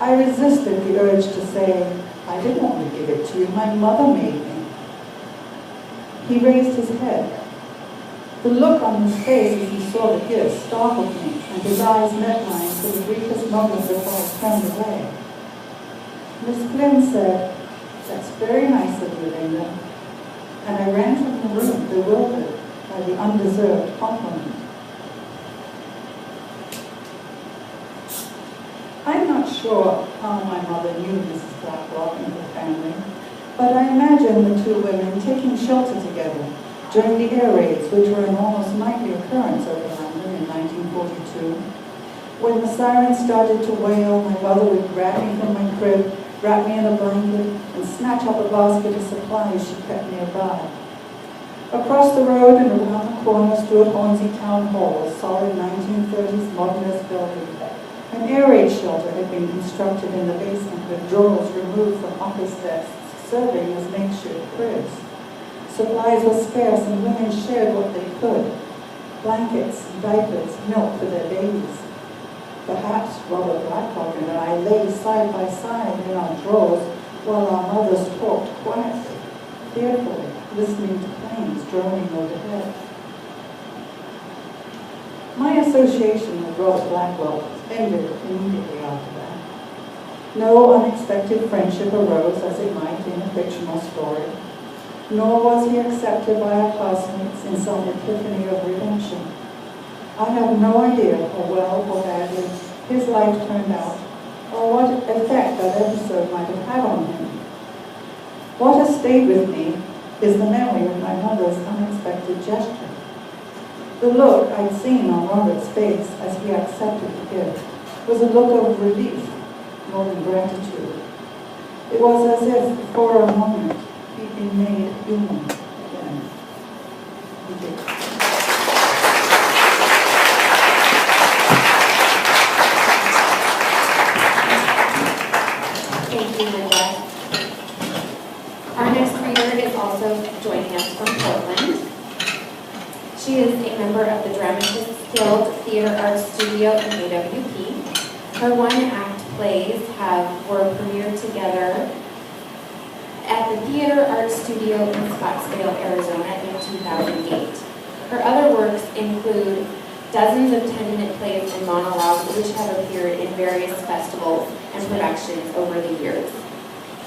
I resisted the urge to say, I didn't want to give it to you, my mother made me. He raised his head. The look on his face as he saw the gift startled me, and his eyes met mine for the briefest moment before I turned away. Miss Flynn said, "That's very nice of you, Linda," and I ran from the room bewildered by the undeserved compliment. I'm not sure how my mother knew Mrs. Blacklock and her family, but I imagine the two women taking shelter together during the air raids, which were an almost nightly occurrence over London in 1942. When the sirens started to wail, my mother would grab me from my crib, wrap me in a blanket, and snatch up a basket of supplies she kept nearby. Across the road and around the corner stood Hornsey Town Hall, a solid 1930s modernist building. An air raid shelter had been constructed in the basement with drawers removed from office desks, serving as makeshift cribs. Supplies were scarce and women shared what they could. Blankets, diapers, milk for their babies. Perhaps Robert Blacklock and I lay side by side in our drawers while our mothers talked quietly, fearfully, listening to planes droning overhead. My association with Robert Blacklock ended immediately after that. No unexpected friendship arose as it might in a fictional story, nor was he accepted by our classmates in some epiphany of redemption. I have no idea how well or badly his life turned out, or what effect that episode might have had on him. What has stayed with me is the memory of my mother's unexpected gesture. The look I'd seen on Robert's face as he accepted the gift was a look of relief more than gratitude. It was as if, for a moment, he'd been made human again. Thank you. Thank you, Linda. Our next reader is also joining us from Portland. She is a member of the Dramatists Guild Theater Arts Studio in AWP. Her one-act plays were premiered together at the Theater Arts Studio in Scottsdale, Arizona in 2008. Her other works include dozens of 10-minute plays and monologues which have appeared in various festivals and productions over the years.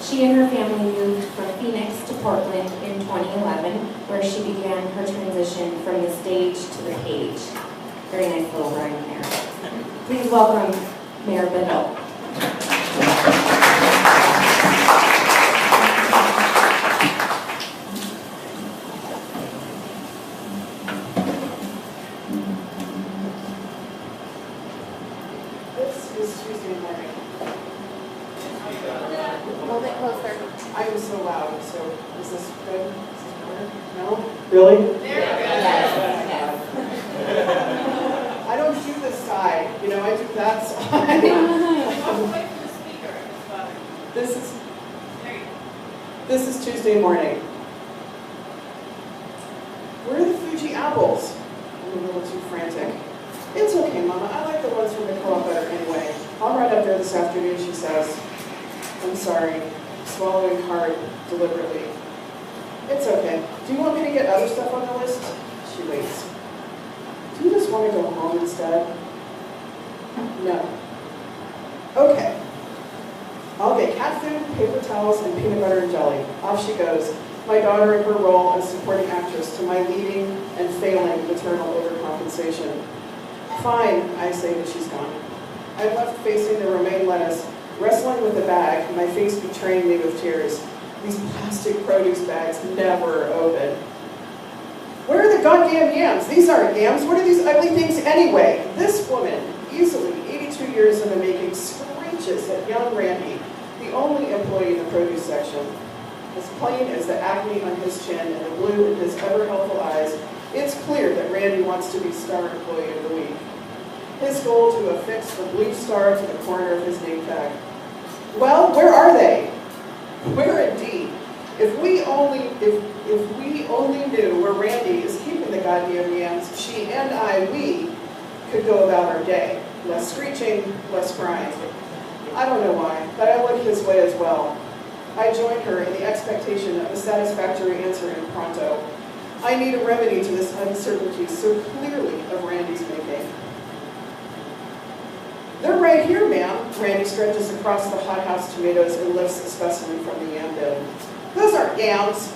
She and her family moved from Phoenix to Portland in 2011, where she began her transition from the stage to the page. Very nice little rhyme there. Please welcome Mare Biddle. This is Tuesday morning. A little bit closer. I am so loud, so is this good? Is this better? No? Really? Yes. I don't do this side, I do that side. Away from the speaker, This is Tuesday morning. Where are the Fuji apples? I'm a little too frantic. It's okay, Mama. I like the ones from the co-op better anyway. I'll ride up there this afternoon, she says. I'm sorry. Swallowing hard, deliberately. It's okay. Do you want me to get other stuff on the list? She waits. Do you just want to go home instead? No. Okay. I'll get cat food, paper towels, and peanut butter and jelly. Off she goes. My daughter in her role as supporting actress to my leading and failing maternal overcompensation. Fine, I say that she's gone. I'm left facing the romaine lettuce, wrestling with the bag, my face betraying me with tears. These plastic produce bags never open. Where are the goddamn yams? These aren't yams. What are these ugly things anyway? This woman, easily 82 years in the making, screeches at young Randy, the only employee in the produce section. As plain as the acne on his chin and the blue in his ever-helpful eyes, it's clear that Randy wants to be Star Employee of the Week. His goal to affix the blue star to the corner of his name tag. Well, where are they? Where indeed? If we only knew where Randy is keeping the goddamn yams, she and we could go about our day. Less screeching, less crying. I don't know why, but I look his way as well. I join her in the expectation of a satisfactory answer in pronto. I need a remedy to this uncertainty so clearly of Randy's making. They're right here, ma'am. Randy stretches across the hothouse tomatoes and lifts a specimen from the yam bin. Those aren't yams.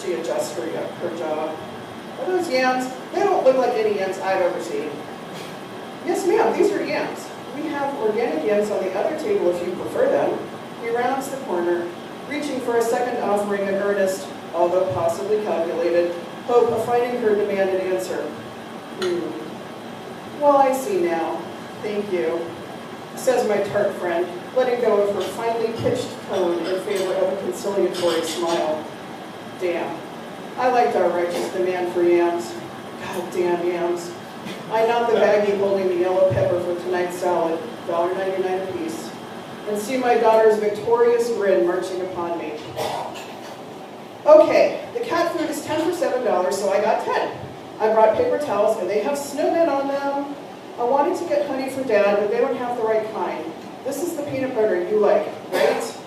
She adjusts her jaw. Are those yams? They don't look like any yams I've ever seen. Yes, ma'am, these are yams. We have organic yams on the other table if you prefer them. He rounds the corner, reaching for a second offering in earnest, although possibly calculated, hope of finding her demanded answer. Well, I see now. Thank you, says my tart friend, letting go of her finely pitched tone in favor of a conciliatory smile. Damn. I liked our righteous demand for yams. God damn yams. I knot the baggie holding the yellow pepper for tonight's salad, $1.99 a piece, and see my daughter's victorious grin marching upon me. Okay, the cat food is 10 for $7, so I got 10. I brought paper towels, and they have snowmen on them. I wanted to get honey for Dad, but they don't have the right kind. This is the peanut butter you like, right?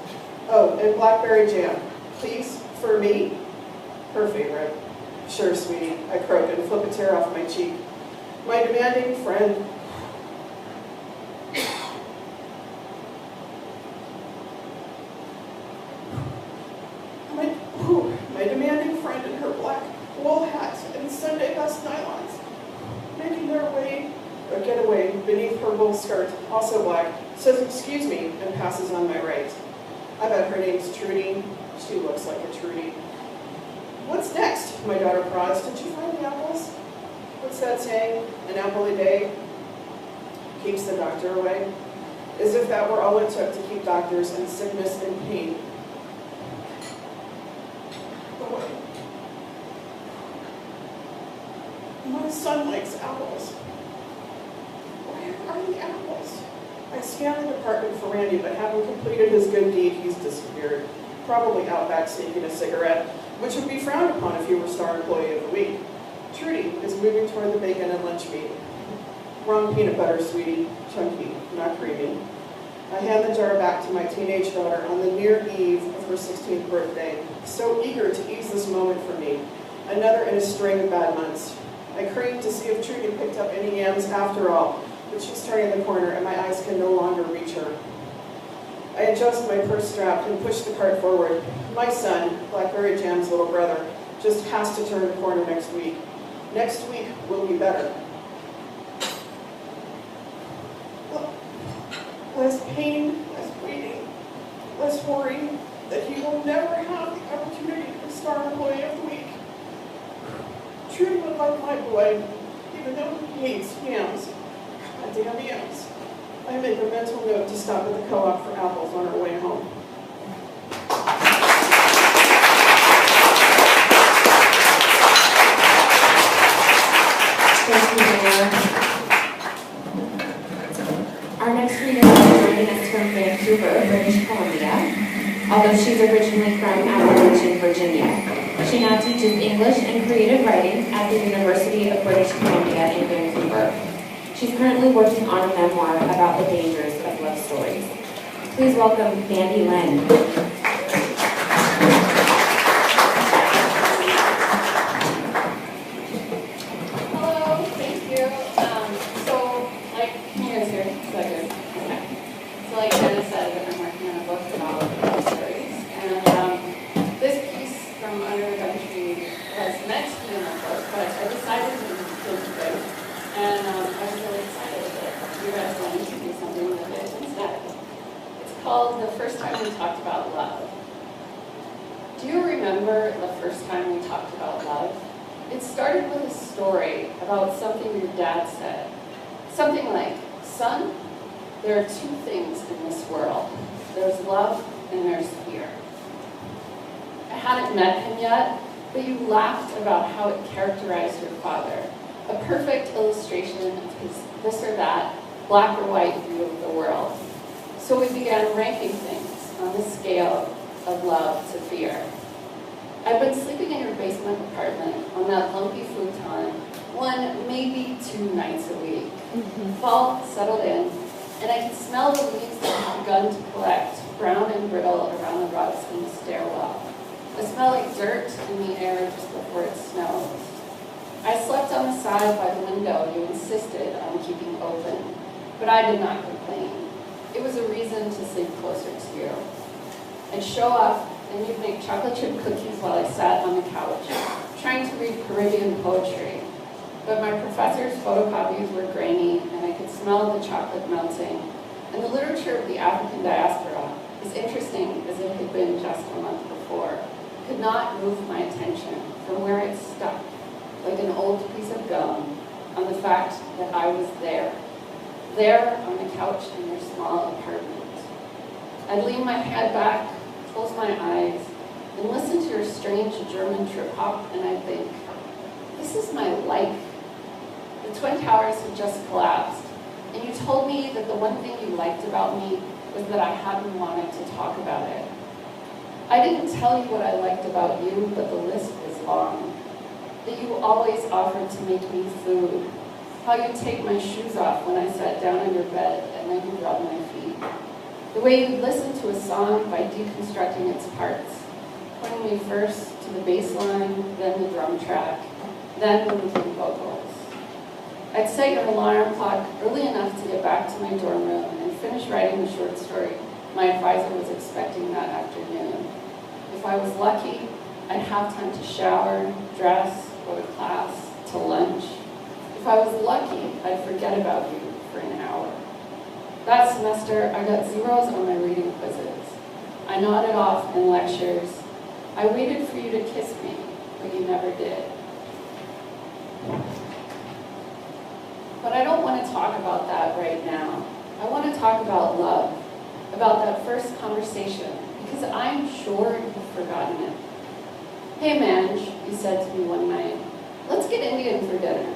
Oh, and blackberry jam. Please, for me? Her favorite. Sure, sweetie, I croak and flip a tear off my cheek. My demanding friend. My demanding friend in her black wool hat and Sunday best nylons, making their way or get away beneath her wool skirt, also black, says excuse me and passes on my right. I bet her name's Trudy. She looks like a Trudy. What's next? My daughter prods. Did you find the apples? What's that saying? An apple a day keeps the doctor away? As if that were all it took to keep doctors in sickness and pain away. My son likes apples. Where are the apples? I scan the department for Randy, but having completed his good deed, he's disappeared. Probably out back sneaking a cigarette, which would be frowned upon if you were Star Employee of the Week. Trudy is moving toward the bacon and lunch meat. Wrong peanut butter, sweetie. Chunky, not creamy. I hand the jar back to my teenage daughter on the near eve of her 16th birthday, so eager to ease this moment for me, another in a string of bad months. I crave to see if Trudy picked up any yams after all, but she's turning the corner and my eyes can no longer reach her. I adjust my purse strap and push the cart forward. My son, Blackberry Jam's little brother, just has to turn the corner next week. Next week will be better. Less pain, less waiting, less worry that he will never have the opportunity to be Star Employee of the Week. Trudy would like my boy, even though he hates yams. Goddamn yams. I make a mental note to stop at the co-op for apples on our way home. Thank you, Mayor. Our next reader is joining us from Vancouver, British Columbia, although she's originally from Appalachian, Virginia. She now teaches English and creative writing at the University of British Columbia in Vancouver. She's currently working on a memoir about the dangers of love stories. Please welcome Mandy Len. About something your dad said. Something like, son, there are two things in this world. There's love and there's fear. I hadn't met him yet, but you laughed about how it characterized your father. A perfect illustration of his this or that, black or white view of the world. So we began ranking things. of love to fear. I've been sleeping in your basement apartment on that lumpy futon 1, maybe 2 nights a week. Fall settled in, and I could smell the leaves that had begun to collect, brown and brittle around the rugs in the stairwell. A smell like dirt in the air just before it snows. I slept on the side by the window you insisted on keeping open, but I did not complain. It was a reason to sleep closer to you. I'd show up, and you'd make chocolate chip cookies while I sat on the couch, trying to read Caribbean poetry. But my professor's photocopies were grainy, and I could smell the chocolate melting. And the literature of the African diaspora, as interesting as it had been just a month before, could not move my attention from where it stuck, like an old piece of gum, on the fact that I was there on the couch in your small apartment. I'd lean my head back, close my eyes, and listen to your strange German trip hop, and I'd think, this is my life. The Twin Towers had just collapsed, and you told me that the one thing you liked about me was that I hadn't wanted to talk about it. I didn't tell you what I liked about you, but the list was long. That you always offered to make me food. How you'd take my shoes off when I sat down on your bed and then you'd rub my feet. The way you'd listen to a song by deconstructing its parts, pointing me first to the bass line, then the drum track, then the lead vocals. I'd set your alarm clock early enough to get back to my dorm room and finish writing the short story my advisor was expecting that afternoon. If I was lucky, I'd have time to shower, dress, go to class, to lunch. If I was lucky, I'd forget about you for an hour. That semester, I got zeros on my reading quizzes. I nodded off in lectures. I waited for you to kiss me, but you never did. But I don't want to talk about that right now. I want to talk about love, about that first conversation, because I'm sure you've forgotten it. Hey, Mange, you said to me one night, let's get Indian for dinner.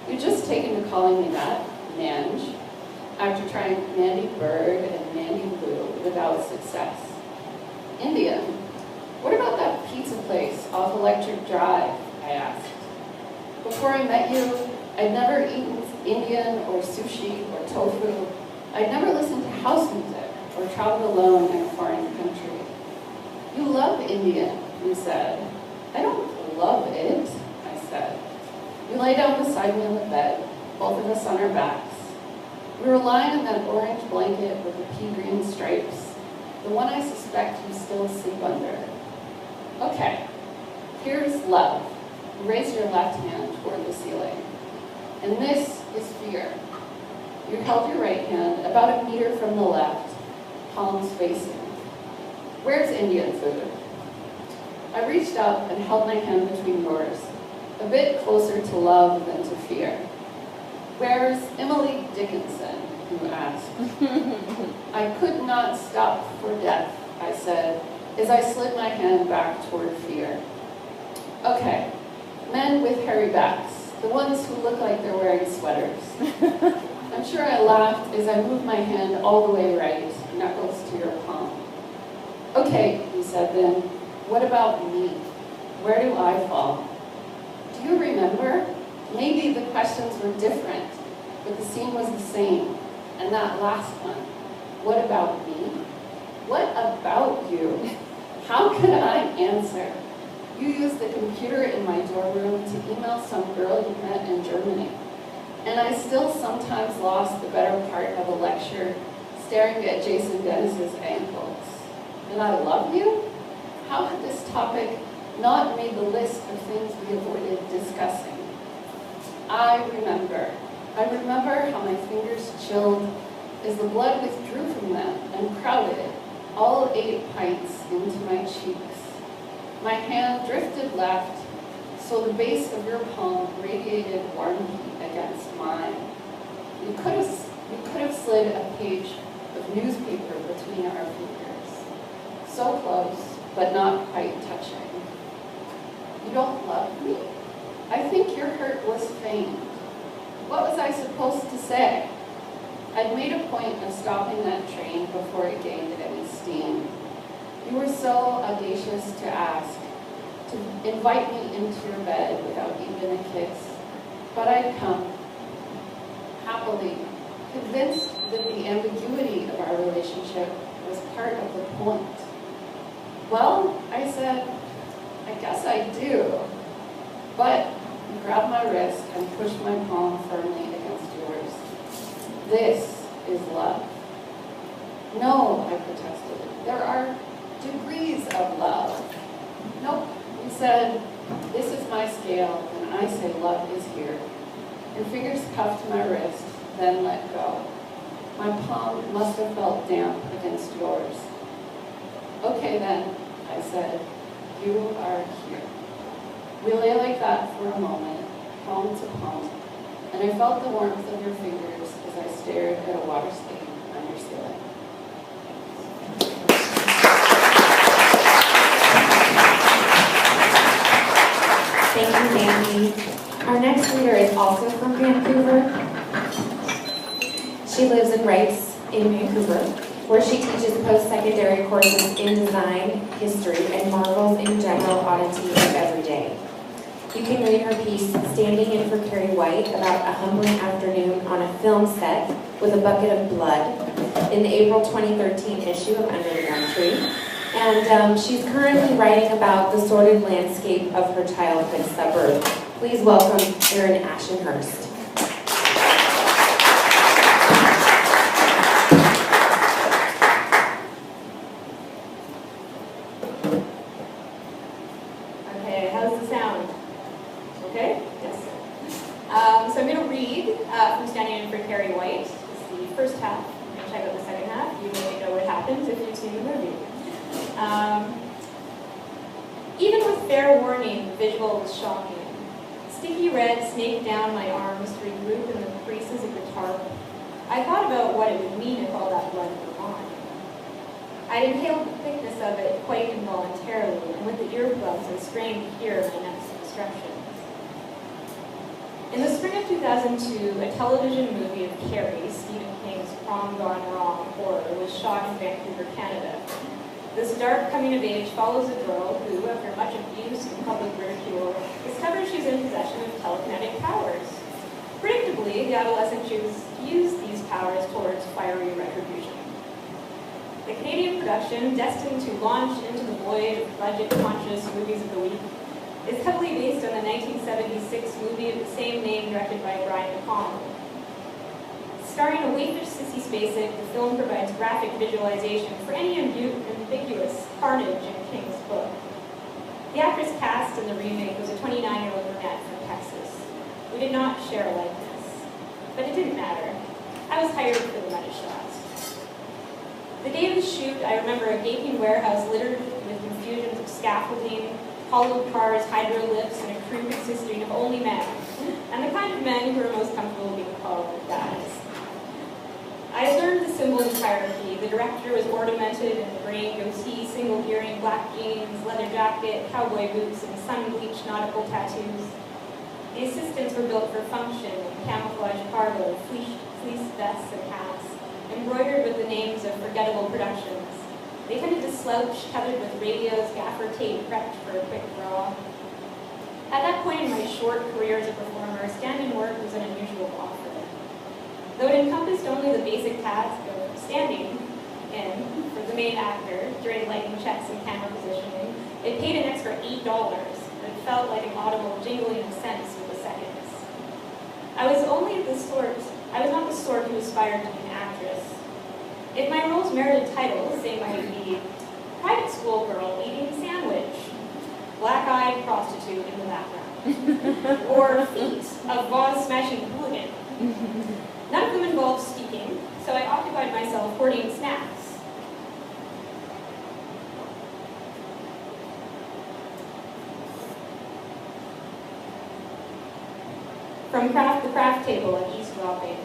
You'd just taken to calling me that, Mange, after trying Mandy Bird and Mandy Lou without success. Indian? What about that pizza place off Electric Drive? I asked. Before I met you, I'd never eaten Indian or sushi or tofu. I'd never listened to house music or traveled alone in a foreign country. You love Indian, you said. I don't love it, I said. You lay down beside me on the bed, both of us on our backs. We were lying on that orange blanket with the pea green stripes, the one I suspect you still sleep under. Okay, here's love. You raise your left hand toward the ceiling. And this is fear. You held your right hand about a meter from the left, palms facing. Where's Indian food? I reached up and held my hand between yours, a bit closer to love than to fear. Where's Emily Dickinson? You asked. I could not stop for death, I said, as I slid my hand back toward fear. Okay, men with hairy backs, the ones who look like they're wearing sweaters. I'm sure I laughed as I moved my hand all the way right, knuckles to your palm. Okay, you said then, what about me? Where do I fall? Do you remember? Maybe the questions were different, but the scene was the same. And that last one, what about me? What about you? How could I answer? You used the computer in my dorm room to email some girl you met in Germany. And I still sometimes lost the better part of a lecture staring at Jason Dennis's ankles. And I love you? How had this topic not made the list of things we avoided discussing? I remember how my fingers chilled as the blood withdrew from them and crowded, all 8 pints, into my cheeks. My hand drifted left, so the base of your palm radiated warm heat against mine. You could have slid a page of newspaper between our fingers. So close, but not quite touching. You don't love me? I think your hurt was feigned. What was I supposed to say? I'd made a point of stopping that train before it gained any steam. You were so audacious to ask, to invite me into your bed without even a kiss. But I'd come, happily, convinced that the ambiguity of our relationship was part of the point. Well, I said, I guess I do. But you grabbed my wrist and pushed my palm firmly against yours. This is love. No, I protested. There are degrees of love. Nope, you said, this is my scale, and I say love is here. Your fingers cuffed my wrist, then let go. My palm must have felt damp against yours. Okay then, I said, you are here. We lay like that for a moment, palm to palm, and I felt the warmth of your fingers as I stared at a water stain on your ceiling. Thank you, Mandy. Our next reader is also from Vancouver. She lives and writes in Vancouver, where she teaches post-secondary courses in design, history, and marvels in general oddity of every day. You can read her piece, Standing In for Carrie White, about a humbling afternoon on a film set with a bucket of blood, in the April 2013 issue of Under the Gum Tree. And she's currently writing about the sordid landscape of her childhood suburb. Please welcome Erin Ashenhurst. Okay, how's the sound? Okay? Yes. So I'm going to read from Standing In for Carrie White. This is the first half. I'm going to check out the second half. You may know what happens if you've seen the movie. Even with fair warning, the visual was shocking. Sticky red snaked down my arms to regroup in the creases of the tarp. I thought about what it would mean if all that blood were gone. I'd inhaled the thickness of it quite involuntarily, and with the earplugs I strained to hear my next instructions. In the spring of 2002, a television movie of Carrie, Stephen King's Prom Gone Wrong horror, was shot in Vancouver, Canada. This dark coming-of-age follows a girl who, after much abuse and public ridicule, discovers she's in possession of telekinetic powers. Predictably, the adolescent chooses to use these powers towards fiery retribution. The Canadian production, destined to launch into the void of budget-conscious movies of the week, is heavily based on the 1976 movie of the same name directed by Brian McConnell. Starring a waifish Sissy Spacek, the film provides graphic visualization for any ambiguous carnage in King's book. The actress cast in the remake was a 29-year-old brunette from Texas. We did not share a likeness, but it didn't matter. I was hired for the money shots. The day of the shoot, I remember a gaping warehouse littered with infusions of scaffolding, hollowed cars, hydro-lifts, and a crew consisting of only men, and the kind of men who are most comfortable being called guys. I learned the symbols of hierarchy. The director was ornamented in the graying goatee, single earring, black jeans, leather jacket, cowboy boots, and sun-bleached nautical tattoos. The assistants were built for function in camouflage cargo, fleece vests and hats, embroidered with the names of forgettable productions. They tended to slouch, tethered with radios, gaffer tape, prepped for a quick draw. At that point in my short career as a performer, stand-in work was an unusual offer. Though it encompassed only the basic task of standing in for the main actor during lighting checks and camera positioning, it paid an extra $8, but it felt like an audible jingling of cents with the seconds. I was not the sort who aspired to be an actress. If my roles merited titles, they might be private school girl eating sandwich, black-eyed prostitute in the background, or feat of vase-smashing hooligan. None of them involved speaking, so I occupied myself hoarding snacks. From the craft table and eavesdropping.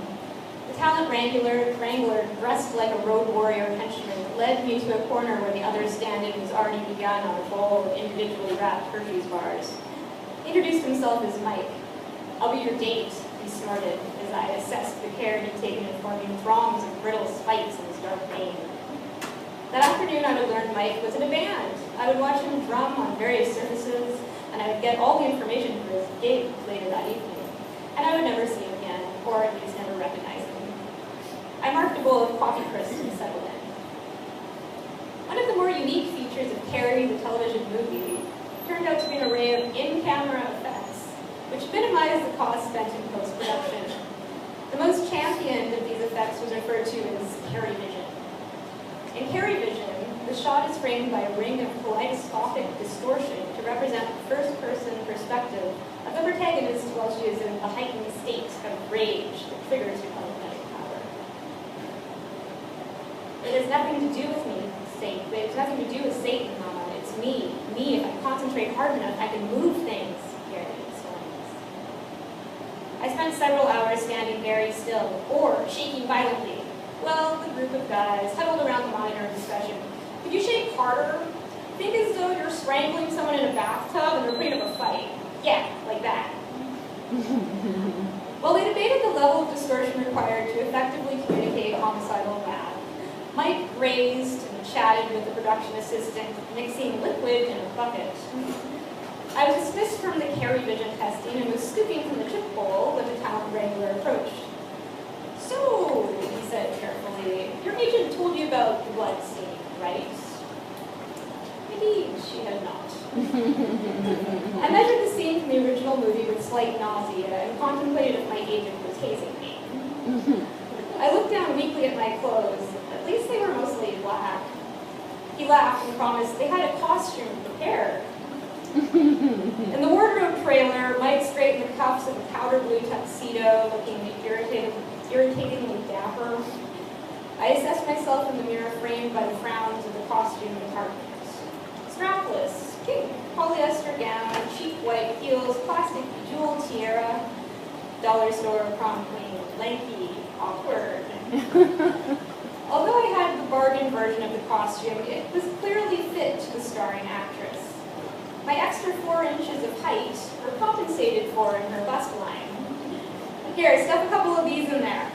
The talent wrangler dressed like a road warrior henchman led me to a corner where the other stand-in was already begun on a bowl of individually wrapped Hershey's bars. He introduced himself as Mike. "I'll be your date," he snorted as I assessed the care he'd taken in forming throngs of brittle spikes in his dark vein. That afternoon, I would learn Mike was in a band. I would watch him drum on various surfaces, and I would get all the information for his gig later that evening. And I would never see him again, or at least never recognize him. I marked a bowl of coffee crisps and settled in. One of the more unique features of Carrie, the television movie, turned out to be an array of in-camera effects, which minimized the cost spent in post-production. The most championed of these effects was referred to as Carrie Vision. In Carrie Vision, the shot is framed by a ring of kaleidoscopic distortion to represent the first-person perspective of the protagonist while she is in a heightened state of rage that triggers her telekinetic power. It has nothing to do with me, Satan. It has nothing to do with Satan, Mama. It's me. Me, if I concentrate hard enough, I can move things, Carrie explains. I spent several hours standing very still, or shaking violently. Well, the group of guys huddled around the monitor in discussion. Could you shake harder? Think as though you're strangling someone in a bathtub and they're afraid of a fight. Yeah, like that. While they debated the level of distortion required to effectively communicate homicidal wrath, Mike grazed and chatted with the production assistant, mixing liquid in a bucket. I was dismissed from the Carrie Vision testing and was scooping from the chip bowl when the talent wrangler approached. So, he said carefully, your agent told you about the blood scene, right? Indeed, she had not. I measured the scene from the original movie with slight nausea and contemplated if my agent was hazing me. I looked down weakly at my clothes. At least they were mostly black. He laughed and promised they had a costume prepared. In the wardrobe trailer, Mike straightened the cuffs of a powder blue tuxedo, looking irritatingly dapper. I assessed myself in the mirror framed by the frowns of the costume department. Strapless, pink polyester gown, cheap white heels, plastic jeweled tiara, dollar store prom queen, lanky, awkward. Although I had the bargain version of the costume, it was clearly fit to the starring actress. My extra 4 inches of height were compensated for in her bust line. Here, stuff a couple of these in there.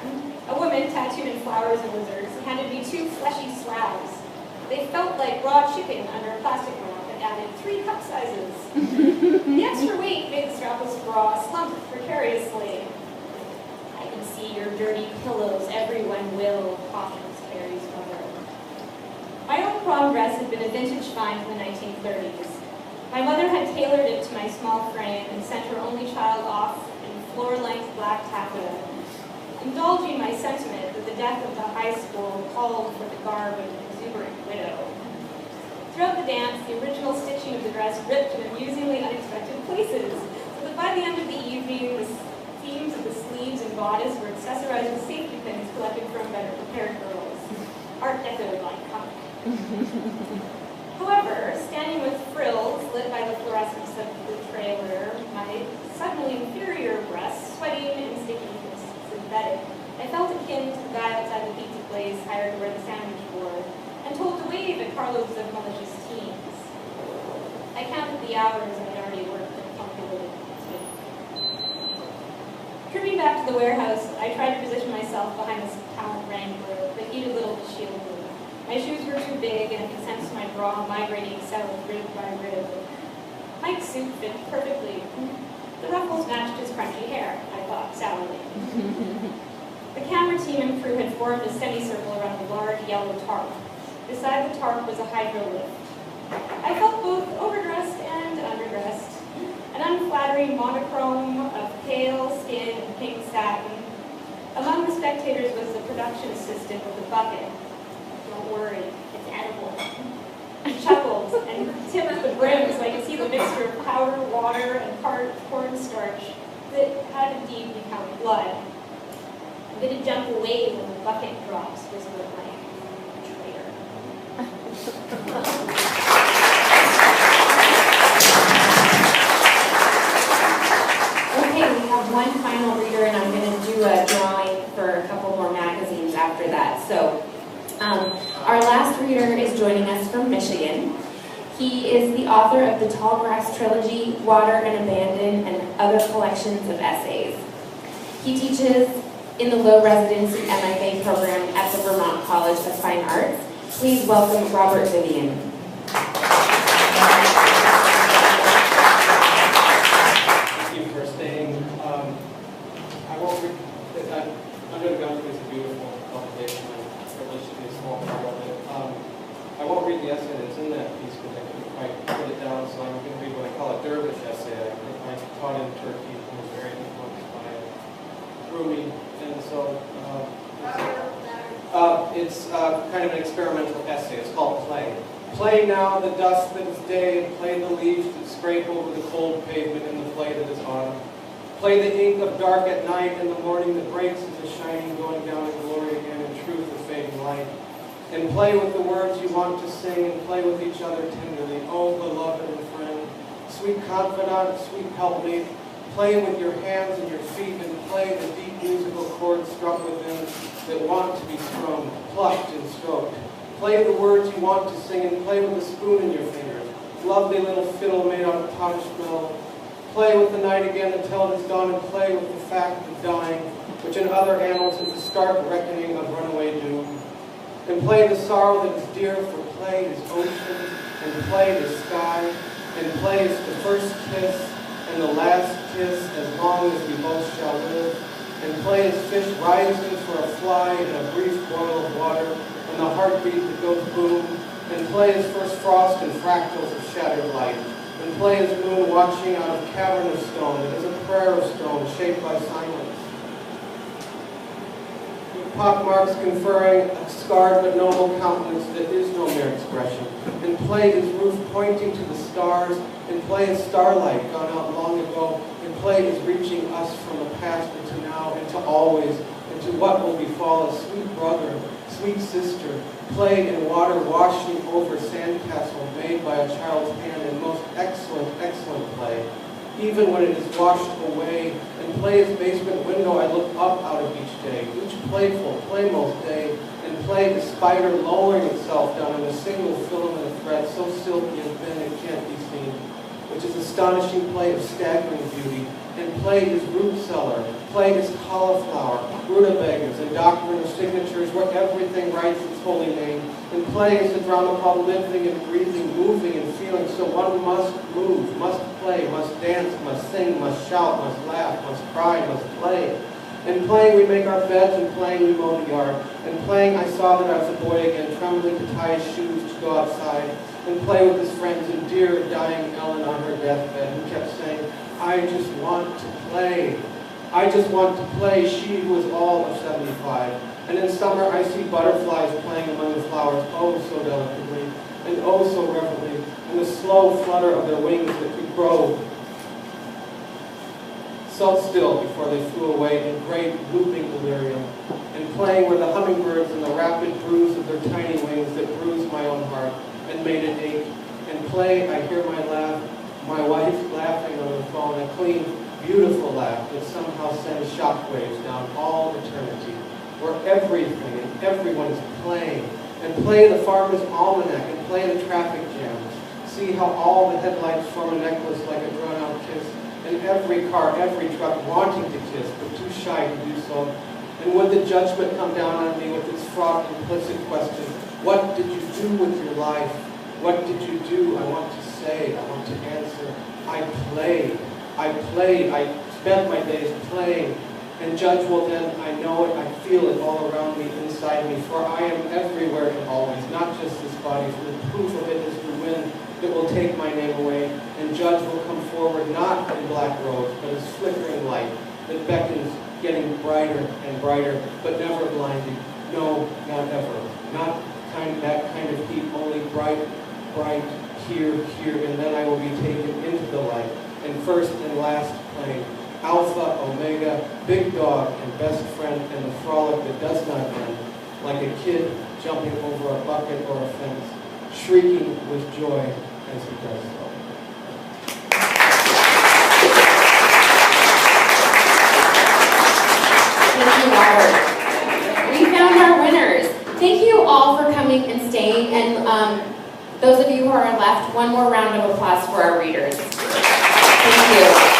A woman tattooed in flowers and lizards handed me 2 fleshy slabs. They felt like raw chicken under a plastic wrap and added 3 cup sizes. The extra weight made the strapless bra slump precariously. I can see your dirty pillows, everyone will, cautions Carrie's mother. My own prom dress had been a vintage find from the 1930s. My mother had tailored it to my small frame and sent her only child off in floor-length black taffeta, indulging my sentiment that the death of the high school called for the garb of an exuberant widow. Throughout the dance, the original stitching of the dress ripped in amusingly unexpected places, so that by the end of the evening, the seams of the sleeves and bodice were accessorized with safety pins collected from better prepared girls. Art Deco like comic. However, standing with frills lit by the fluorescence of the trailer, my suddenly inferior breasts sweating and sticky and synthetic, I felt akin to the guy outside the pizza place hired to wear the sandwich board and told to wave at carloads of malicious teens. I counted the hours I had already worked and calculated the take. Tripping back to the warehouse, I tried to position myself behind this talent wrangler, but he did little to shield me. My shoes were too big, and I could sense my bra migrating south rib by rib. Mike's suit fit perfectly. The ruffles matched his crunchy hair, I thought sourly. The camera team and crew had formed a semicircle around a large yellow tarp. Beside the tarp was a hydro lift. I felt both overdressed and underdressed. An unflattering monochrome of pale skin and pink satin. Among the spectators was the production assistant with the bucket. Don't worry, it's edible. He chuckled and tipped the brim so I could see the mixture of powder, water, and cornstarch that had indeed become blood. I'm going to jump away when the bucket drops, whispered Mike. Traitor. Okay, we have one final reader, and I'm going to do a drawing for a couple more magazines after that. So, our last reader is joining us from Michigan. He is the author of the Tallgrass Trilogy, Water and Abandon, and other collections of essays. He teaches in the low residency MFA program at the Vermont College of Fine Arts, Please welcome Robert Vivian. Thank you for staying. I won't read, Under the Gun is a beautiful publication. I'm privileged to be a small part of it. I won't read the essay that's in that piece because I couldn't quite put it down, so I'm going to read what I call a dervish essay. I taught in Turkey and was very influenced by Rumi, and so it's kind of an experimental essay. It's called Play. Play now the dust that is day, and play the leaves that scrape over the cold pavement in the play that is autumn. Play the ink of dark at night and the morning that breaks into shining, going down in glory again, in truth of fading light. And play with the words you want to sing, and play with each other tenderly. Oh, beloved and friend, sweet confidant, sweet helpmate, play with your hands and your feet, and play the deep musical chords struck within that want to be strummed, plucked and stroked. Play the words you want to sing, and play with a spoon in your fingers. Lovely little fiddle made out of polished metal. Play with the night again until it is dawn, and play with the fact of dying, which in other annals is the stark reckoning of runaway doom. And play the sorrow that is dear, for play is ocean, and play is sky, and play is the first kiss, and the last kiss as long as we both shall live. And play is fish rising for a fly in a brief boil of water, and the heartbeat that goes boom. And play is first frost and fractals of shattered light. And play is moon watching out of cavern of stone that is a prayer of stone shaped by silence. Pockmarks conferring a scarred but noble countenance that is no mere expression. And play is roof pointing to the stars, and play is starlight gone out long ago, and play is reaching us from the past into now, into always, into what will befall us, sweet brother, sweet sister, play in water washing over sandcastle made by a child's hand, and most excellent, excellent play. Even when it is washed away, and play is basement window I look up out of each day, each playful, playmost day, and play the spider lowering itself down in a single filament of thread, so silky and thin it can't be seen, which is astonishing play of staggering beauty. And play is root cellar, play is cauliflower, rutabagas, and doctrine of signatures where everything writes its holy name. And play is a drama called living and breathing, moving and feeling, so one must move, must play, must dance, must sing, must shout, must laugh, must cry, must play. And playing we make our beds, and playing we mow the yard. And playing I saw that I was a boy again, trembling to tie his shoes to go outside. And play with his friends, and dear dying Ellen on her deathbed, who kept saying, I just want to play. I just want to play, she who was all of 75. And in summer I see butterflies playing among the flowers, oh so delicately, and oh so reverently, and the slow flutter of their wings that could grow so still before they flew away in great looping delirium, and playing were the hummingbirds and the rapid bruise of their tiny wings that bruised my own heart and made it ache. And play, I hear my laugh, my wife laughing on the phone, a clean, beautiful laugh that somehow sends shockwaves down all eternity, where everything and everyone is playing. And play the farmer's almanac, and play the traffic jams. See how all the headlights form a necklace like a drawn-out kiss, and every car, every truck wanting to kiss, but too shy to do so. And would the judgment come down on me with its fraught, implicit question, what did you do with your life? What did you do? I want to say, I want to answer. I played. I played. I spent my days playing. And judge will then, I know it, I feel it all around me, inside me, for I am everywhere and always, not just this body, for the proof of it is the wind that will take my name away, and judge will come forward not in black robes, but as flickering light that beckons, getting brighter and brighter, but never blinding. No, not ever. Not that kind of heat, only bright, bright, here, and then I will be taken into the light. And first and last playing, Alpha, Omega, big dog, and best friend, and the frolic that does not end, like a kid jumping over a bucket or a fence, shrieking with joy as he does so. Thank you, Robert. We found our winners. Thank you all for coming and staying, and those of you who are left, one more round of applause for our readers. Thank you.